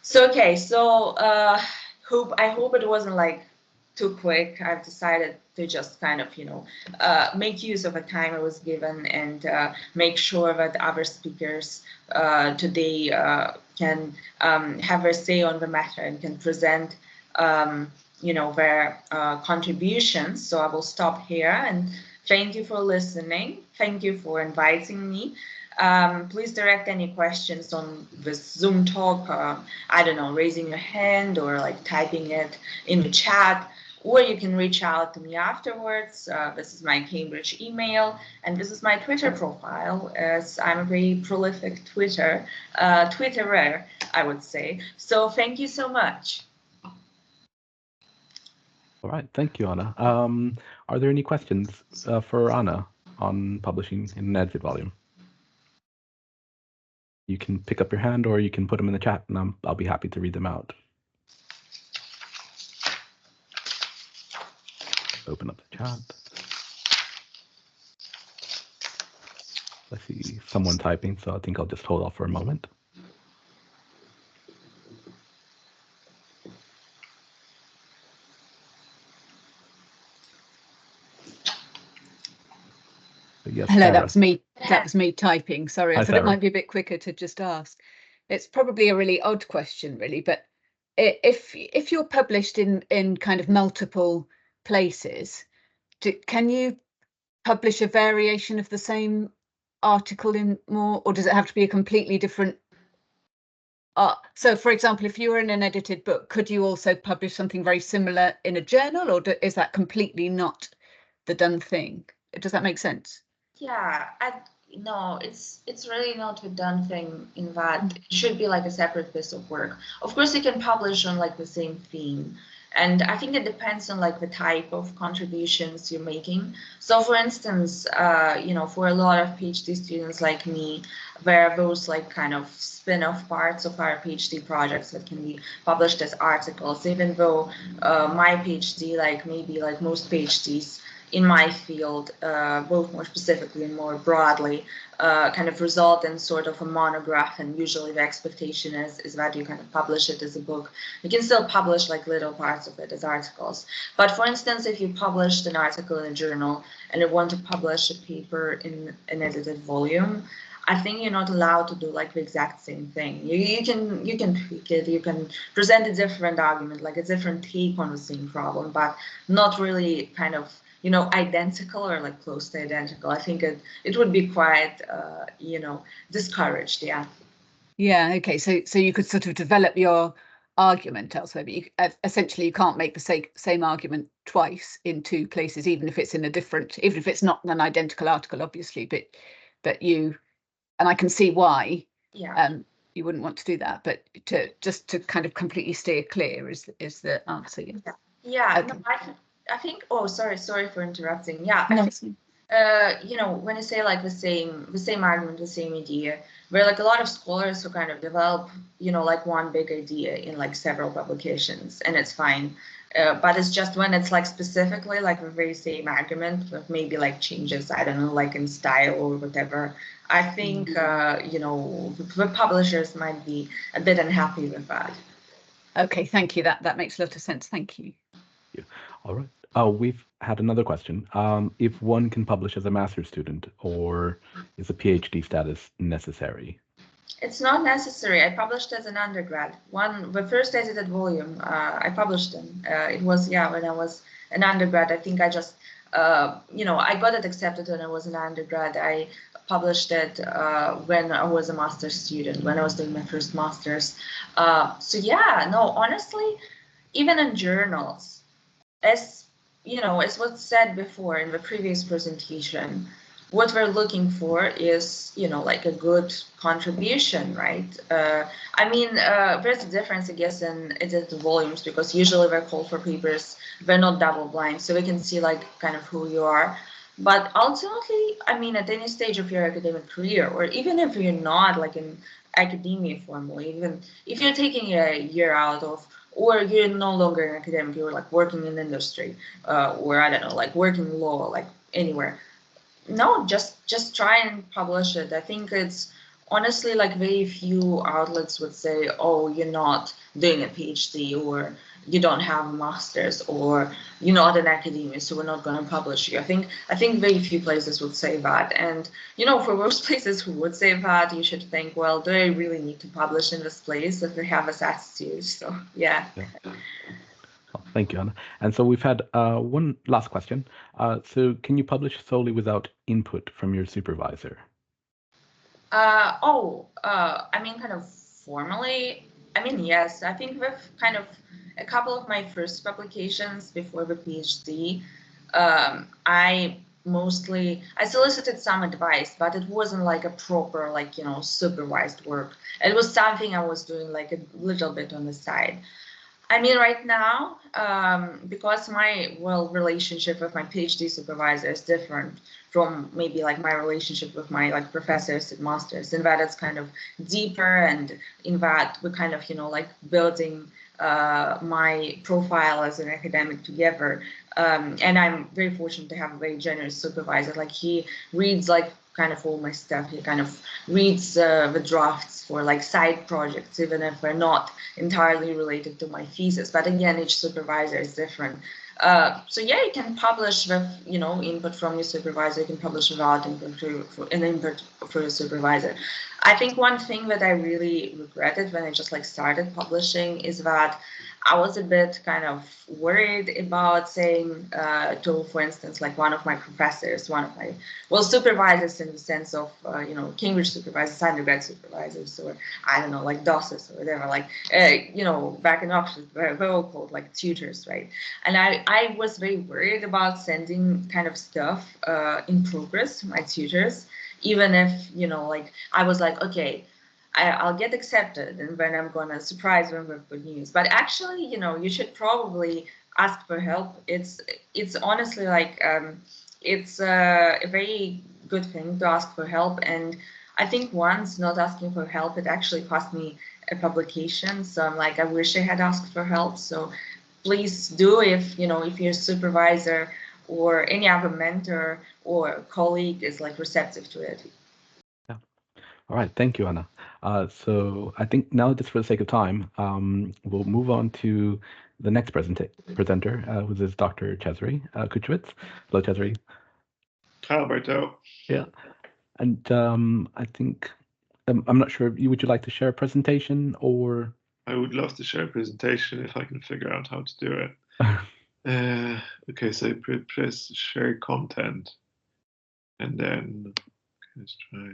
So, okay, so I hope it wasn't like too quick. I've decided to just kind of, you know, make use of the time I was given, and make sure that other speakers today can have a say on the matter and can present, you know, their contributions. So I will stop here, and thank you for listening. Thank you for inviting me. Please direct any questions on this Zoom talk, I don't know, raising your hand or like typing it in the chat, or you can reach out to me afterwards. This is my Cambridge email, and this is my Twitter profile, as I'm a very prolific Twitterer, I would say. So thank you so much. All right, thank you, Anna. Are there any questions for Anna on publishing in an edited volume? You can pick up your hand, or you can put them in the chat, and I'll be happy to read them out. Open up the chat. I see someone typing, so I think I'll just hold off for a moment. Yes, hello, Sarah. that was me. That was me typing. Sorry, I Hi, thought Sarah. it might be a bit quicker to just ask. It's probably a really odd question, really, but if you're published in kind of multiple places, can you publish a variation of the same article in more, or does it have to be a completely different? So, for example, if you were in an edited book, could you also publish something very similar in a journal, or is that completely not the done thing? Does that make sense? Yeah, no, it's really not a done thing in that it should be like a separate piece of work. Of course, you can publish on like the same theme, and I think it depends on like the type of contributions you're making. So, for instance, you know, for a lot of PhD students like me, there are those like kind of spin-off parts of our PhD projects that can be published as articles, even though my PhD, like maybe like most PhDs in my field, both more specifically and more broadly, kind of result in sort of a monograph, and usually the expectation is that you kind of publish it as a book. You can still publish like little parts of it as articles. But for instance, if you published an article in a journal and you want to publish a paper in an edited volume, I think you're not allowed to do like the exact same thing. You can tweak it, you can present a different argument, like a different take on the same problem, but not really kind of, you know, identical or like close to identical. I think it would be quite you know, discouraged. Yeah. Yeah, okay. So you could sort of develop your argument elsewhere, but essentially you can't make the same argument twice in two places, even if it's in a different, even if it's not an identical article, obviously, but you, and I can see why you wouldn't want to do that, but to kind of completely steer clear is the answer. Yeah. Okay. No, I think. Oh, sorry for interrupting. Yeah. No, you know, when you say like the same argument, the same idea, where like a lot of scholars who kind of develop, you know, like one big idea in like several publications, and it's fine. But it's just when it's like specifically like the very same argument with maybe like changes, I don't know, like in style or whatever. I think you know, the publishers might be a bit unhappy with that. Okay, thank you. That makes a lot of sense. Thank you. Yeah. All right. We've had another question. If one can publish as a master's student, or is a PhD status necessary? It's not necessary. I published as an undergrad. The first edited volume, I published in. It was, yeah, when I was an undergrad. I think I just, you know, I got it accepted when I was an undergrad. I published it when I was a master's student, when I was doing my first master's. So yeah, no, honestly, even in journals, as you know, as was said before in the previous presentation, what we're looking for is, you know, like a good contribution, right? I mean, there's a difference, I guess, in edited volumes, because usually we're called for papers, they're not double blind, so we can see like kind of who you are. But ultimately, I mean, at any stage of your academic career, or even if you're not like in academia formally, even if you're taking a year out of, or you're no longer an academic, you're like working in industry, or I don't know, like working law, like anywhere. No, just try and publish it. I think it's honestly like very few outlets would say, oh, you're not doing a PhD, or you don't have a master's, or you're not an academic, so we're not going to publish you. I think very few places would say that. And you know, for most places who would say that, you should think, well, do I really need to publish in this place if they have this attitude? So yeah. Oh, thank you, Anna. And so we've had one last question. So can you publish solely without input from your supervisor? I mean, kind of formally, I mean, yes. I think with kind of a couple of my first publications before the PhD, I solicited some advice, but it wasn't like a proper, like, you know, supervised work. It was something I was doing like a little bit on the side. I mean, right now, because my relationship with my PhD supervisor is different from maybe like my relationship with my like professors and masters, in that it's kind of deeper, and in that we're kind of, you know, like building my profile as an academic together. And I'm very fortunate to have a very generous supervisor. Like, he reads like kind of all my stuff. He kind of reads the drafts for like side projects, even if they're not entirely related to my thesis. But again, each supervisor is different. So yeah, you can publish with, you know, input from your supervisor. You can publish without input for your supervisor. I think one thing that I really regretted when I just like started publishing is that I was a bit kind of worried about saying to, for instance, like one of my professors, one of my, supervisors in the sense of, you know, Cambridge supervisors, undergrad supervisors, or I don't know, like DOSes or whatever, like, you know, back in Oxford, they're all called like tutors, right? And I was very worried about sending kind of stuff in progress to my tutors, even if, you know, like I was like, okay, I'll get accepted, and then I'm gonna surprise them with good news. But actually, you know, you should probably ask for help. It's honestly like it's a very good thing to ask for help. And I think once not asking for help, it actually cost me a publication. So I'm like, I wish I had asked for help. So please do, if, you know, if your supervisor or any other mentor or colleague is like receptive to it. All right, thank you, Anna. So I think now, just for the sake of time, we'll move on to the next presenter, which is Dr. Cezary Kucewicz. Hello, Cezary. Hi, Alberto. Yeah. And I think, I'm not sure, would you like to share a presentation or? I would love to share a presentation if I can figure out how to do it. Okay, so press share content, and then let's try.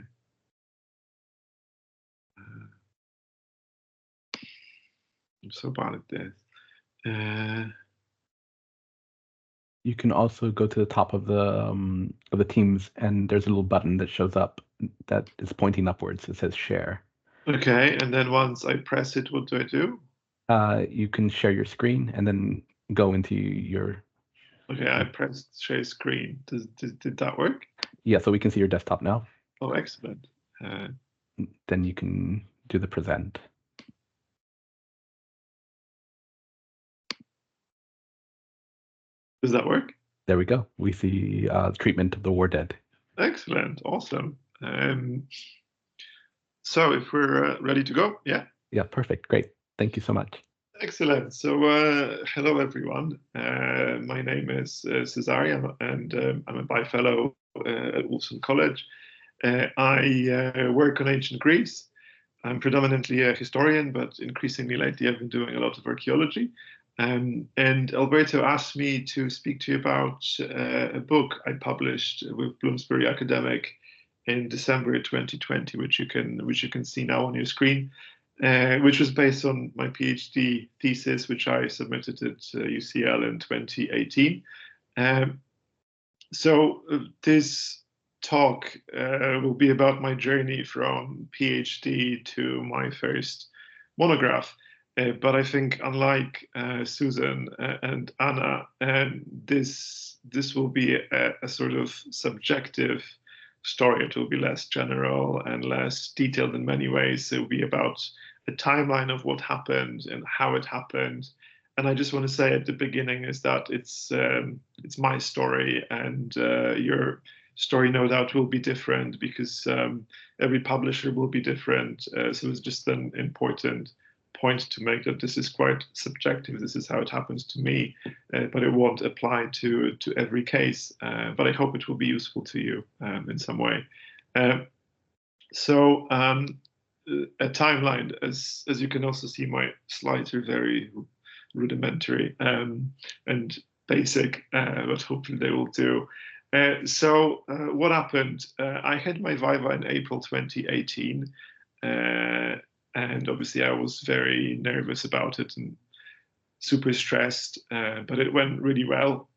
I'm so bad at this. You can also go to the top of the Teams, and there's a little button that shows up that is pointing upwards. It says share. Okay, and then once I press it, what do I do? You can share your screen and then go into your. Okay, I pressed share screen. Did that work? Yeah, so we can see your desktop now. Oh, excellent. Then you can do the present. Does that work? There we go. We see treatment of the war dead. Excellent, awesome. So if we're ready to go, yeah? Yeah, perfect, great. Thank you so much. Excellent. So hello, everyone. My name is Cezary, and I'm a bi-fellow at Wolfson College. I work on ancient Greece. I'm predominantly a historian, but increasingly lately I've been doing a lot of archaeology. And Alberto asked me to speak to you about a book I published with Bloomsbury Academic in December 2020, which you can see now on your screen, which was based on my PhD thesis, which I submitted at UCL in 2018. So this talk will be about my journey from PhD to my first monograph. But I think, unlike Susan and Anna, this will be a sort of subjective story. It will be less general and less detailed in many ways. It will be about a timeline of what happened and how it happened. And I just want to say at the beginning is that it's my story, and your story no doubt will be different because every publisher will be different. So it's just an important point to make that this is quite subjective. This is how it happens to me, but it won't apply to every case. But I hope it will be useful to you in some way. So a timeline, as you can also see, my slides are very rudimentary and basic, but hopefully they will do. So what happened? I had my Viva in April 2018. And obviously I was very nervous about it and super stressed, but it went really well.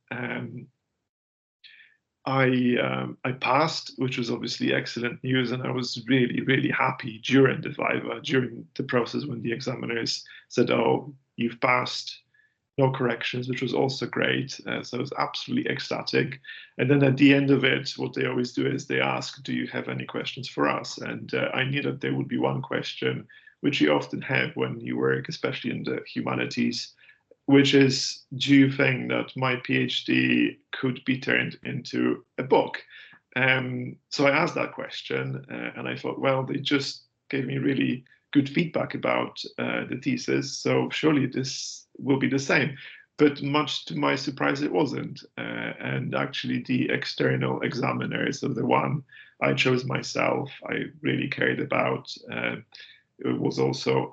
I passed, which was obviously excellent news, and I was really, really happy during the Viva, during the process when the examiners said, "Oh, you've passed, no corrections," which was also great. So I was absolutely ecstatic. And then at the end of it, what they always do is they ask, "Do you have any questions for us?" And I knew that there would be one question, which you often have when you work, especially in the humanities, which is, do you think that my PhD could be turned into a book? So I asked that question, and I thought, well, they just gave me really good feedback about the thesis, so surely this will be the same. But much to my surprise, it wasn't. And actually, the external examiner, so the one I chose myself, I really cared about, it was also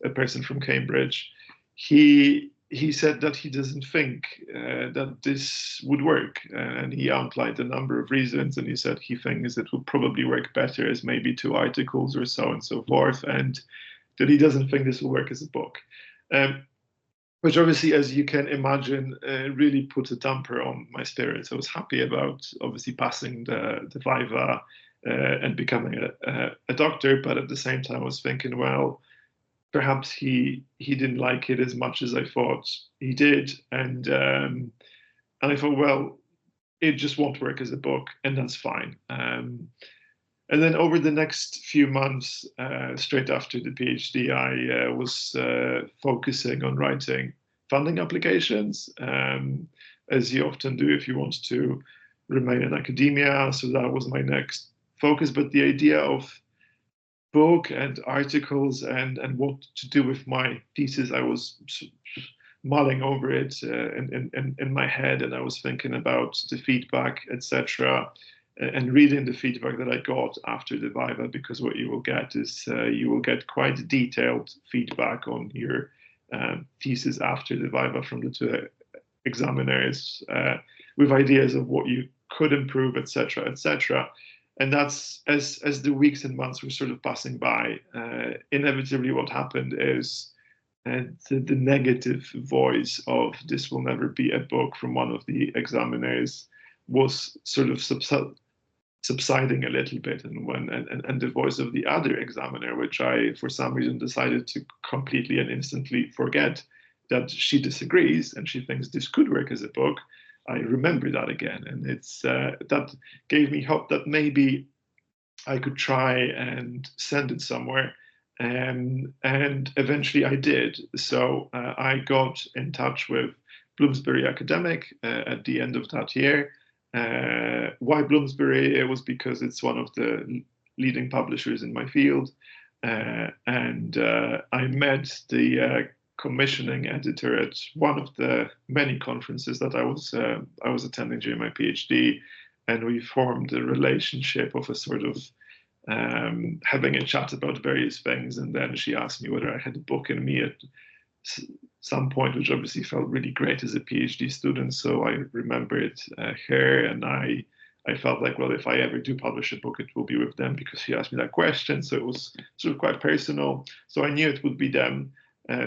a person from Cambridge. He said that he doesn't think that this would work, and he outlined a number of reasons, and he said he thinks it would probably work better as maybe 2 articles or so and so forth, and that he doesn't think this will work as a book. Which obviously, as you can imagine, really put a damper on my spirits. I was happy about obviously passing the Viva and becoming a doctor, but at the same time I was thinking, well, perhaps he didn't like it as much as I thought he did, and I thought, well, it just won't work as a book, and that's fine. And then over the next few months, straight after the PhD, I was focusing on writing funding applications, as you often do if you want to remain in academia. So that was my next focus. But the idea of book and articles and what to do with my thesis, I was mulling over it in my head, and I was thinking about the feedback, etc. and reading the feedback that I got after the Viva, because what you will get is you will get quite detailed feedback on your thesis after the Viva from the two examiners, with ideas of what you could improve, etc., etc. And that's, as the weeks and months were sort of passing by, inevitably what happened is the negative voice of "this will never be a book" from one of the examiners was sort of subsiding a little bit, and the voice of the other examiner, which I for some reason decided to completely and instantly forget, that she disagrees and she thinks this could work as a book, I remember that again, and it's that gave me hope that maybe I could try and send it somewhere, and eventually I did. So I got in touch with Bloomsbury Academic at the end of that year. Why Bloomsbury? It was because it's one of the leading publishers in my field, and I met the commissioning editor at one of the many conferences that I was attending during my PhD, and we formed a relationship of a sort of having a chat about various things. And then she asked me whether I had a book in me at some point, which obviously felt really great as a PhD student. So I remembered her, and I felt like, well, if I ever do publish a book, it will be with them, because she asked me that question. So it was sort of quite personal. So I knew it would be them.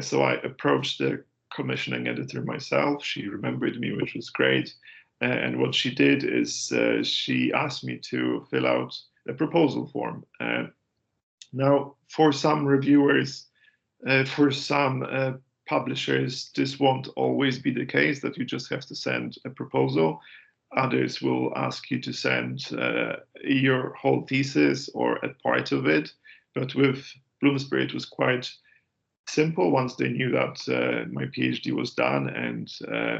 So I approached the commissioning editor myself. She remembered me, which was great. And what she did is she asked me to fill out a proposal form. Now, for some reviewers, for some publishers, this won't always be the case, that you just have to send a proposal. Others will ask you to send your whole thesis or a part of it. But with Bloomsbury, it was quite simple. Once they knew that my PhD was done and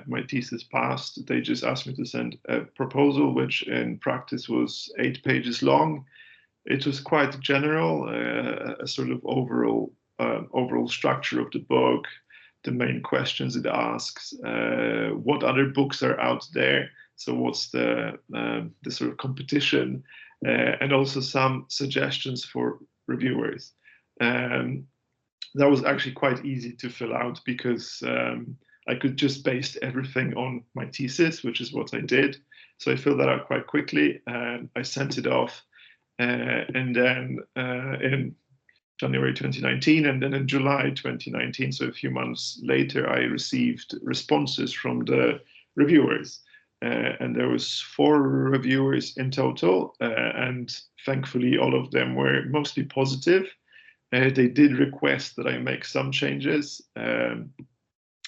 my thesis passed, they just asked me to send a proposal, which in practice was 8 pages long. It was quite general, a sort of overall structure of the book, the main questions it asks, what other books are out there, so what's the sort of competition, and also some suggestions for reviewers. That was actually quite easy to fill out, because I could just paste everything on my thesis, which is what I did. So I filled that out quite quickly, and I sent it off. And then in January 2019, and then in July 2019, so a few months later, I received responses from the reviewers. And there was 4 reviewers in total, and thankfully all of them were mostly positive. They did request that I make some changes, and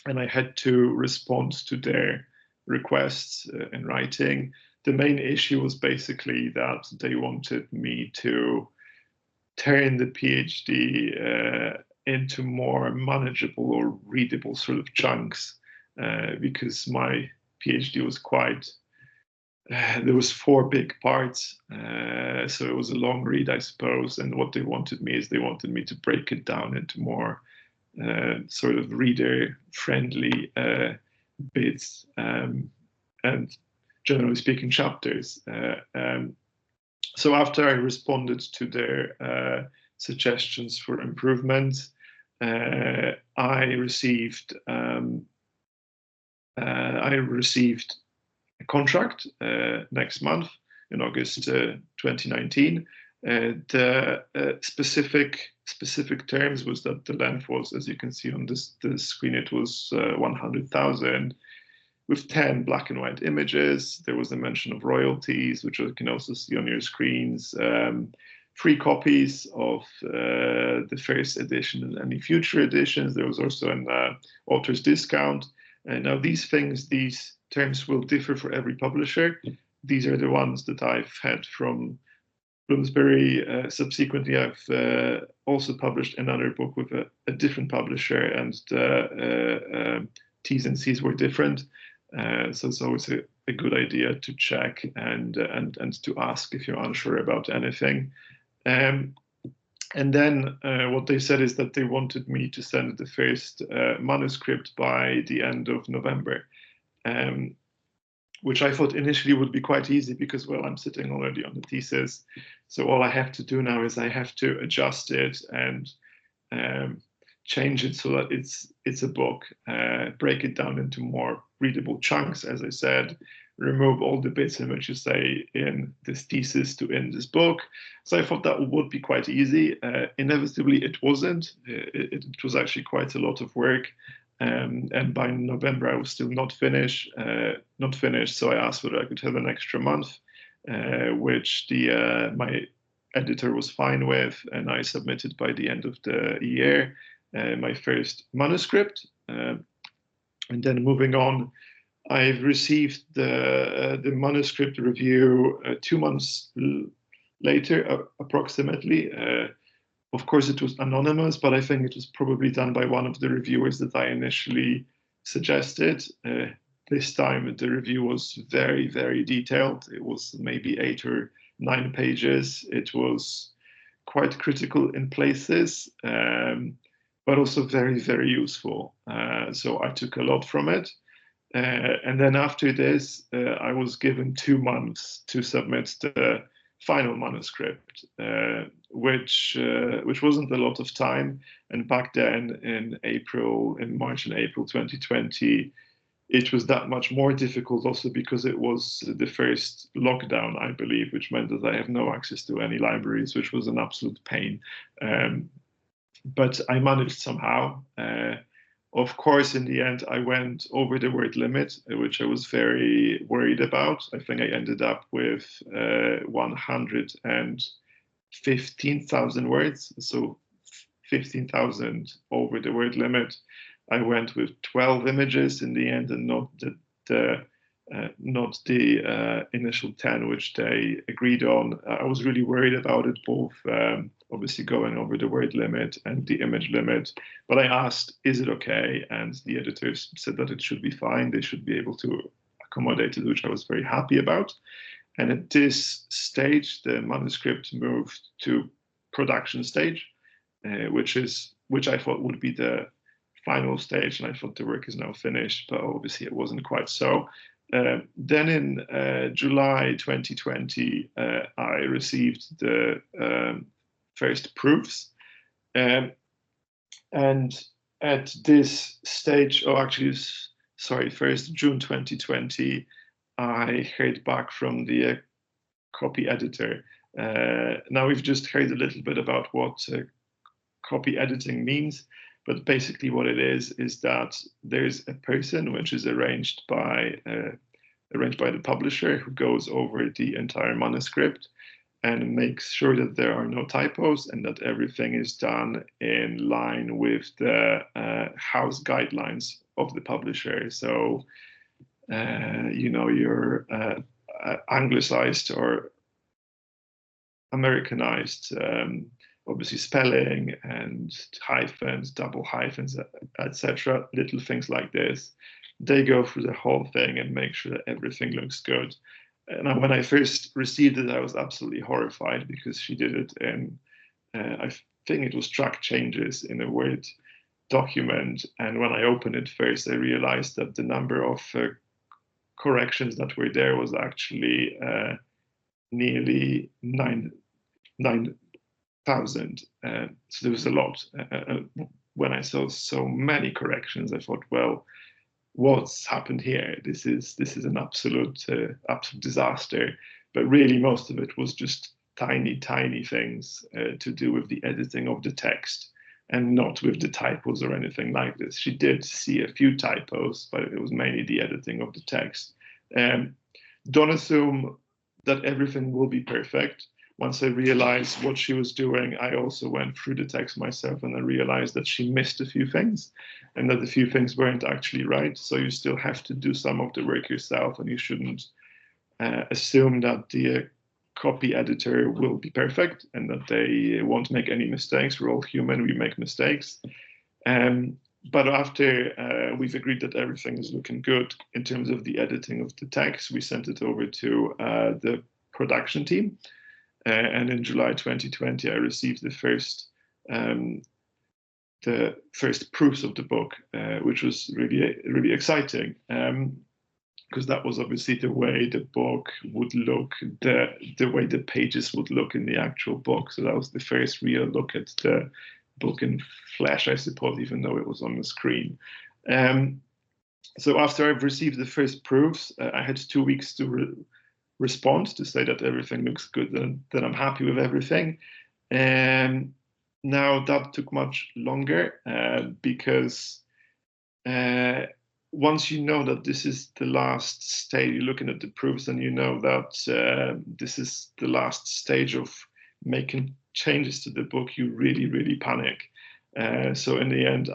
I had to respond to their requests in writing. The main issue was basically that they wanted me to turn the PhD into more manageable or readable sort of chunks, because my PhD was quite, there was 4 big parts, so it was a long read, I suppose. And what they wanted me is they wanted me to break it down into more sort of reader-friendly bits, and generally speaking, chapters. So after I responded to their suggestions for improvement, I received a contract next month in August 2019. The specific terms was that the length was, as you can see on this screen, it was 100,000 with 10 black and white images. There was a mention of royalties, which you can also see on your screens. 3 copies of the first edition and any future editions. There was also an author's discount. And now these terms will differ for every publisher. These are the ones that I've had from Bloomsbury. Subsequently, I've also published another book with a different publisher, and the T's and C's were different. So it's always a good idea to check and to ask if you're unsure about anything. And then what they said is that they wanted me to send the first manuscript by the end of November. which I thought initially would be quite easy because, well, I'm sitting already on the thesis. So all I have to do now is I have to adjust it and change it so that it's a book, break it down into more readable chunks, as I said, remove all the bits in which you say in this thesis to in this book. So I thought that would be quite easy. Inevitably, it wasn't. It was actually quite a lot of work. And by November, I was still not finished. So I asked whether I could have an extra month, which my editor was fine with, and I submitted by the end of the year my first manuscript. And then moving on, I've received the manuscript review 2 months later, approximately. Of course, it was anonymous, but I think it was probably done by one of the reviewers that I initially suggested. This time, the review was very, very detailed. It was maybe 8 or 9 pages. It was quite critical in places, but also very, very useful. So I took a lot from it. And then after this, I was given 2 months to submit the final manuscript, which wasn't a lot of time. And back then, in March and April 2020, it was that much more difficult also because it was the first lockdown, I believe, which meant that I have no access to any libraries, which was an absolute pain. But I managed somehow. Of course, in the end, I went over the word limit, which I was very worried about. I think I ended up with 115,000 words, so 15,000 over the word limit. I went with 12 images in the end, and not the initial 10 which they agreed on. I was really worried about it, both obviously going over the word limit and the image limit. But I asked, is it okay? And the editors said that it should be fine. They should be able to accommodate it, which I was very happy about. And at this stage, the manuscript moved to production stage, which I thought would be the final stage. And I thought the work is now finished, but obviously it wasn't quite so. Then in July 2020, I received the first proofs. And at this stage, first June 2020, I heard back from the copy editor. Now we've just heard a little bit about what copy editing means. But basically what it is that there's a person which is arranged by the publisher who goes over the entire manuscript and makes sure that there are no typos and that everything is done in line with the house guidelines of the publisher. So, your anglicized or Americanized obviously spelling and hyphens, double hyphens, etc., little things like this. They go through the whole thing and make sure that everything looks good. And when I first received it, I was absolutely horrified because she did it in, I think it was track changes in a Word document. And when I opened it first, I realized that the number of corrections that were there was actually nearly 9,000. So there was a lot. When I saw so many corrections, I thought, well, what's happened here? This is an absolute disaster. But really, most of it was just tiny things to do with the editing of the text, and not with the typos or anything like this. She did see a few typos, but it was mainly the editing of the text. Don't assume that everything will be perfect. Once I realized what she was doing, I also went through the text myself, and I realized that she missed a few things and that a few things weren't actually right. So you still have to do some of the work yourself, and you shouldn't assume that the copy editor will be perfect and that they won't make any mistakes. We're all human, we make mistakes. But after we've agreed that everything is looking good in terms of the editing of the text, we sent it over to the production team. And in July 2020, I received the first proofs of the book, which was really exciting. because that was obviously the way the book would look, the way the pages would look in the actual book. So that was the first real look at the book in flesh, I suppose, even though it was on the screen. So after I've received the first proofs, I had 2 weeks to respond to say that everything looks good and that I'm happy with everything. And now that took much longer because once you know that this is the last stage, you're looking at the proofs and you know that this is the last stage of making changes to the book, you really, really panic. So in the end,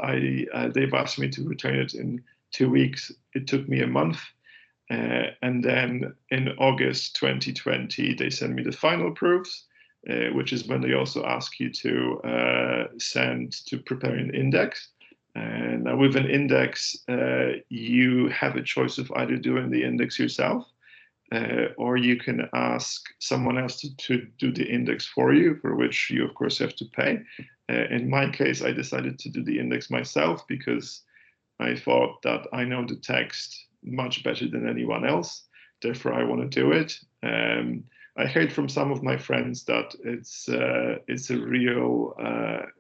they've asked me to return it in 2 weeks. It took me a month. And then in August 2020, they sent me the final proofs, which is when they also ask you to prepare an index. Now with an index, you have a choice of either doing the index yourself, or you can ask someone else to do the index for you, for which you of course have to pay. In my case, I decided to do the index myself because I thought that I know the text much better than anyone else. Therefore, I want to do it. I heard from some of my friends that it's a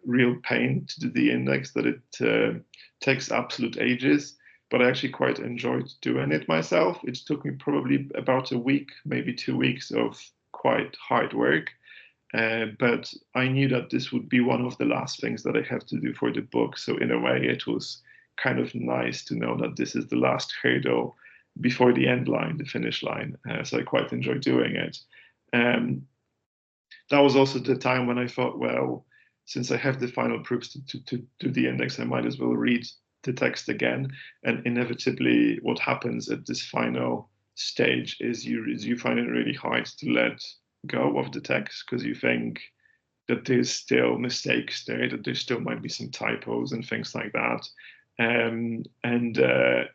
real pain to do the index, that it takes absolute ages. But I actually quite enjoyed doing it myself. It took me probably about a week, maybe 2 weeks of quite hard work. But I knew that this would be one of the last things that I have to do for the book. So in a way, it was kind of nice to know that this is the last hurdle before the end line, the finish line. So I quite enjoyed doing it. That was also the time when I thought, well, since I have the final proofs to do the index, I might as well read the text again. And inevitably, what happens at this final stage is you find it really hard to let go of the text because you think that there's still mistakes there, that there still might be some typos and things like that. And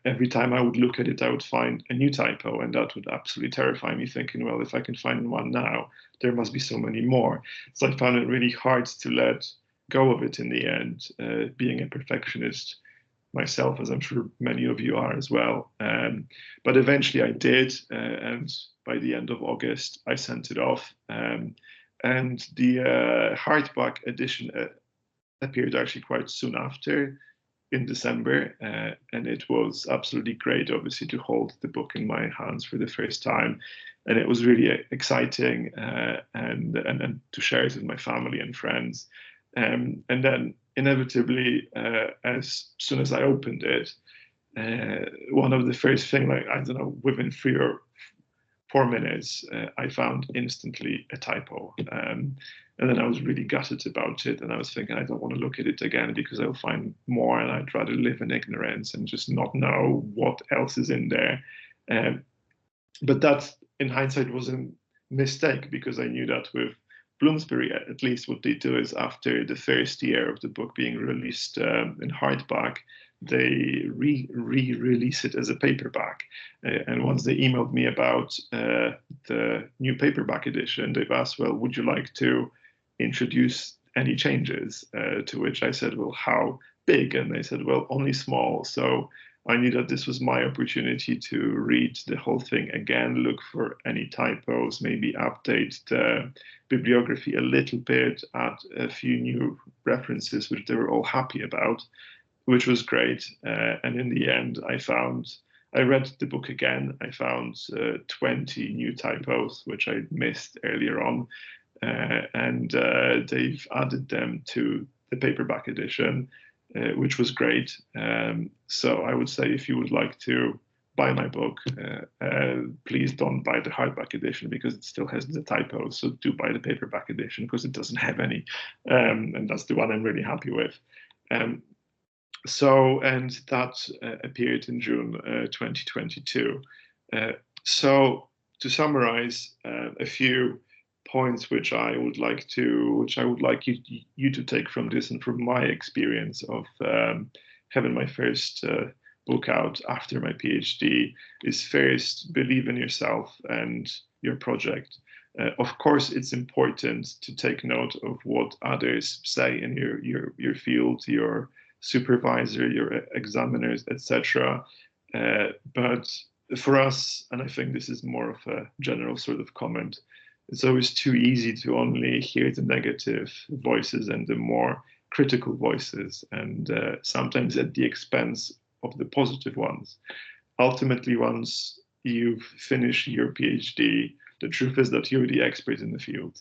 every time I would look at it, I would find a new typo, and that would absolutely terrify me, thinking, well, if I can find one now, there must be so many more. So I found it really hard to let go of it in the end, being a perfectionist myself, as I'm sure many of you are as well. But eventually I did, and by the end of August, I sent it off. And the hardback edition appeared actually quite soon after, in December, and it was absolutely great, obviously, to hold the book in my hands for the first time, and it was really exciting, and to share it with my family and friends, and then inevitably, as soon as I opened it, one of the first things, like I don't know, within 3 or 4 minutes, I found instantly a typo. And then I was really gutted about it. And I was thinking, I don't want to look at it again because I'll find more, and I'd rather live in ignorance and just not know what else is in there. But that, in hindsight, was a mistake, because I knew that with Bloomsbury, at least what they do is after the first year of the book being released in hardback, they re-release it as a paperback. And once they emailed me about the new paperback edition, they've asked, well, would you like to introduce any changes? To which I said, well, how big? And they said, well, only small. So I knew that this was my opportunity to read the whole thing again, look for any typos, maybe update the bibliography a little bit, add a few new references, which they were all happy about, which was great. And in the end, I read the book again. I found 20 new typos, which I missed earlier on. And they've added them to the paperback edition, which was great. So I would say, if you would like to buy my book, please don't buy the hardback edition because it still has the typos. So do buy the paperback edition because it doesn't have any. And that's the one I'm really happy with. And that appeared in June 2022. So to summarize, a few points which I would like you to take from this and from my experience of having my first book out after my PhD is: first, believe in yourself and your project. Of course, it's important to take note of what others say in your field, your supervisor, your examiners, etc. But for us, and I think this is more of a general sort of comment, it's always too easy to only hear the negative voices and the more critical voices, and sometimes at the expense of the positive ones. Ultimately, once you've finished your PhD, the truth is that you're the expert in the field.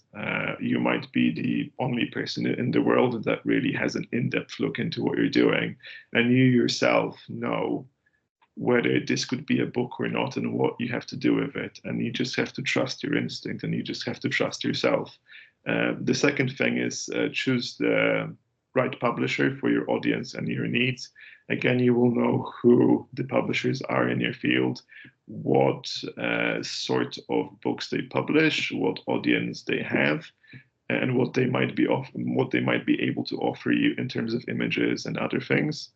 You might be the only person in the world that really has an in-depth look into what you're doing, and you yourself know whether this could be a book or not and what you have to do with it. And you just have to trust your instinct, and you just have to trust yourself. The second thing is choose the right publisher for your audience and your needs. Again, you will know who the publishers are in your field, what sort of books they publish, what audience they have, and what they might be able to offer you in terms of images and other things.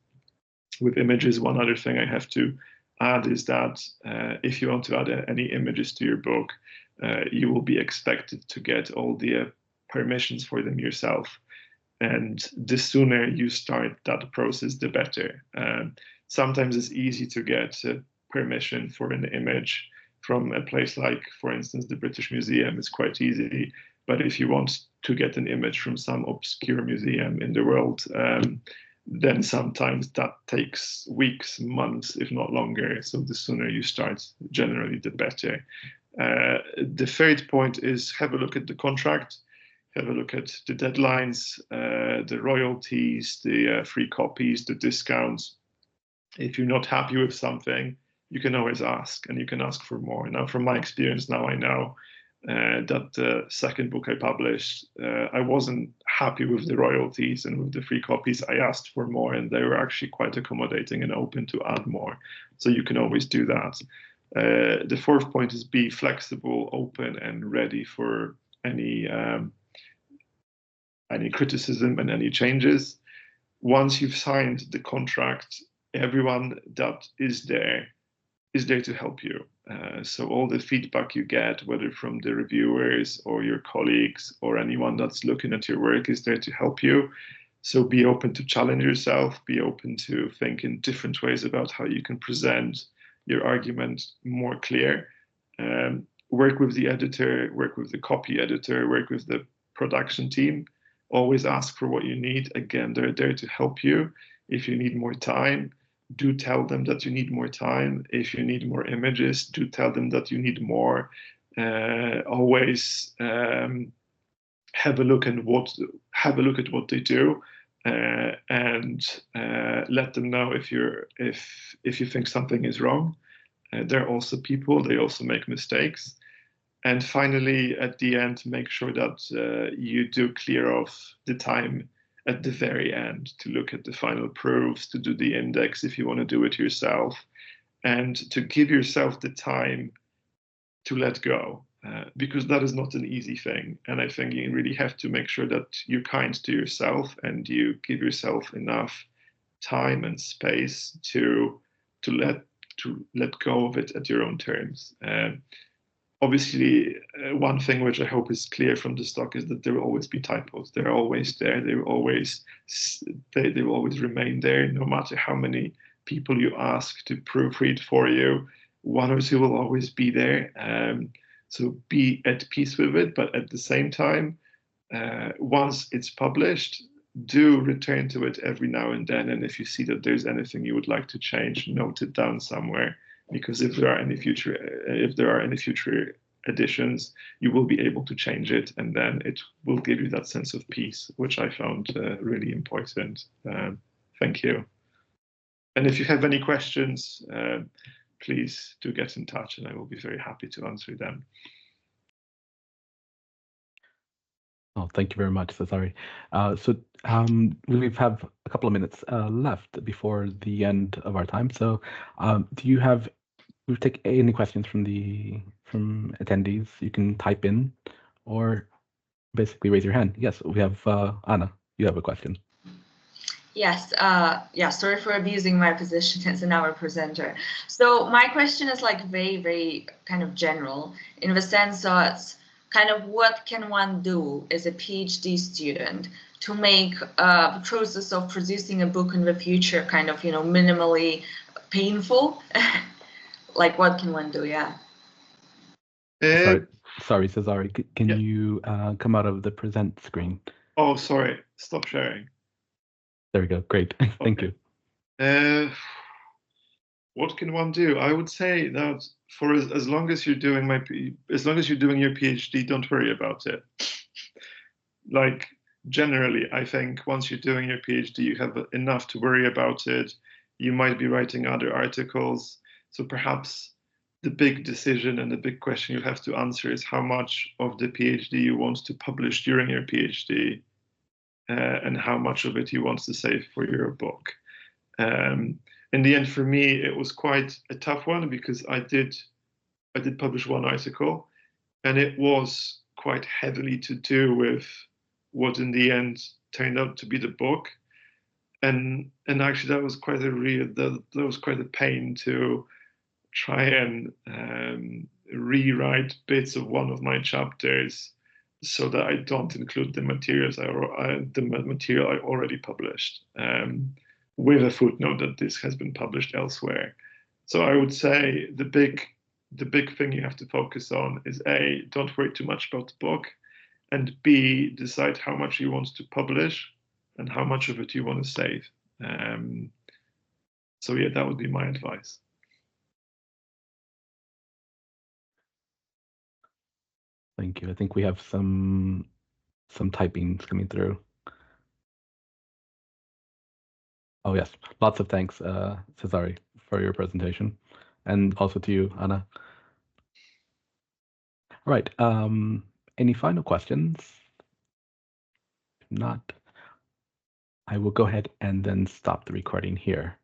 With images, one other thing I have to add is that if you want to add any images to your book, you will be expected to get all the permissions for them yourself. And the sooner you start that process, the better. Sometimes it's easy to get permission for an image from a place like, for instance, the British Museum. It's quite easy. But if you want to get an image from some obscure museum in the world, then sometimes that takes weeks, months, if not longer. So the sooner you start, generally, the better. The third point is have a look at the contract. Have a look at the deadlines, the royalties, the free copies, the discounts. If you're not happy with something, you can always ask, and you can ask for more. Now, from my experience, now I know that the second book I published, I wasn't happy with the royalties and with the free copies. I asked for more, and they were actually quite accommodating and open to add more. So you can always do that. The fourth point is be flexible, open, and ready for any criticism and any changes. Once you've signed the contract, everyone that is there to help you. So all the feedback you get, whether from the reviewers or your colleagues or anyone that's looking at your work, is there to help you. So be open to challenge yourself, be open to think in different ways about how you can present your argument more clear. Work with the editor, work with the copy editor, work with the production team. Always ask for what you need. Again, they're there to help you. If you need more time, do tell them that you need more time. If you need more images, do tell them that you need more. Always have a look at what they do, and let them know if you think something is wrong. They're also people. They also make mistakes. And finally, at the end, make sure that you do clear off the time at the very end to look at the final proofs, to do the index if you want to do it yourself, and to give yourself the time to let go, because that is not an easy thing. And I think you really have to make sure that you're kind to yourself and you give yourself enough time and space to let go of it at your own terms. Obviously, one thing which I hope is clear from the stock is that there will always be typos. They're always there. They will always remain there, no matter how many people you ask to proofread for you. One or two will always be there. So be at peace with it. But at the same time, once it's published, do return to it every now and then. And if you see that there's anything you would like to change, note it down somewhere. Because if there are any future editions, you will be able to change it, and then it will give you that sense of peace, which I found really important. Thank you. And if you have any questions, please do get in touch, and I will be very happy to answer them. Oh, thank you very much, Cezary. So we have a couple of minutes left before the end of our time. So we'll take any questions from attendees. You can type in or basically raise your hand. Yes, we have Anna, you have a question. Yes, sorry for abusing my position as an hour presenter. So my question is like very, very kind of general in the sense that kind of what can one do as a PhD student to make the process of producing a book in the future kind of, minimally painful? like what can one do? Yeah. Sorry, Cezary. Can Yeah. you come out of the present screen? Oh, sorry. Stop sharing. There we go. Great. Thank Okay. you. What can one do? I would say that for as long as you're doing as long as you're doing your PhD, don't worry about it. Like generally, I think once you're doing your PhD, you have enough to worry about it. You might be writing other articles, so perhaps the big decision and the big question you have to answer is how much of the PhD you want to publish during your PhD, and how much of it you want to save for your book. In the end, for me, it was quite a tough one because I did publish one article, and it was quite heavily to do with what in the end turned out to be the book, and actually that was quite a pain to try and rewrite bits of one of my chapters so that I don't include the material I already published, with a footnote that this has been published elsewhere. So I would say the big thing you have to focus on is A, don't worry too much about the book, and B, decide how much you want to publish and how much of it you want to save. So yeah, that would be my advice. Thank you. I think we have some typings coming through. Oh yes, lots of thanks, Cezary, for your presentation, and also to you, Anna. All right. Any final questions? If not, I will go ahead and then stop the recording here.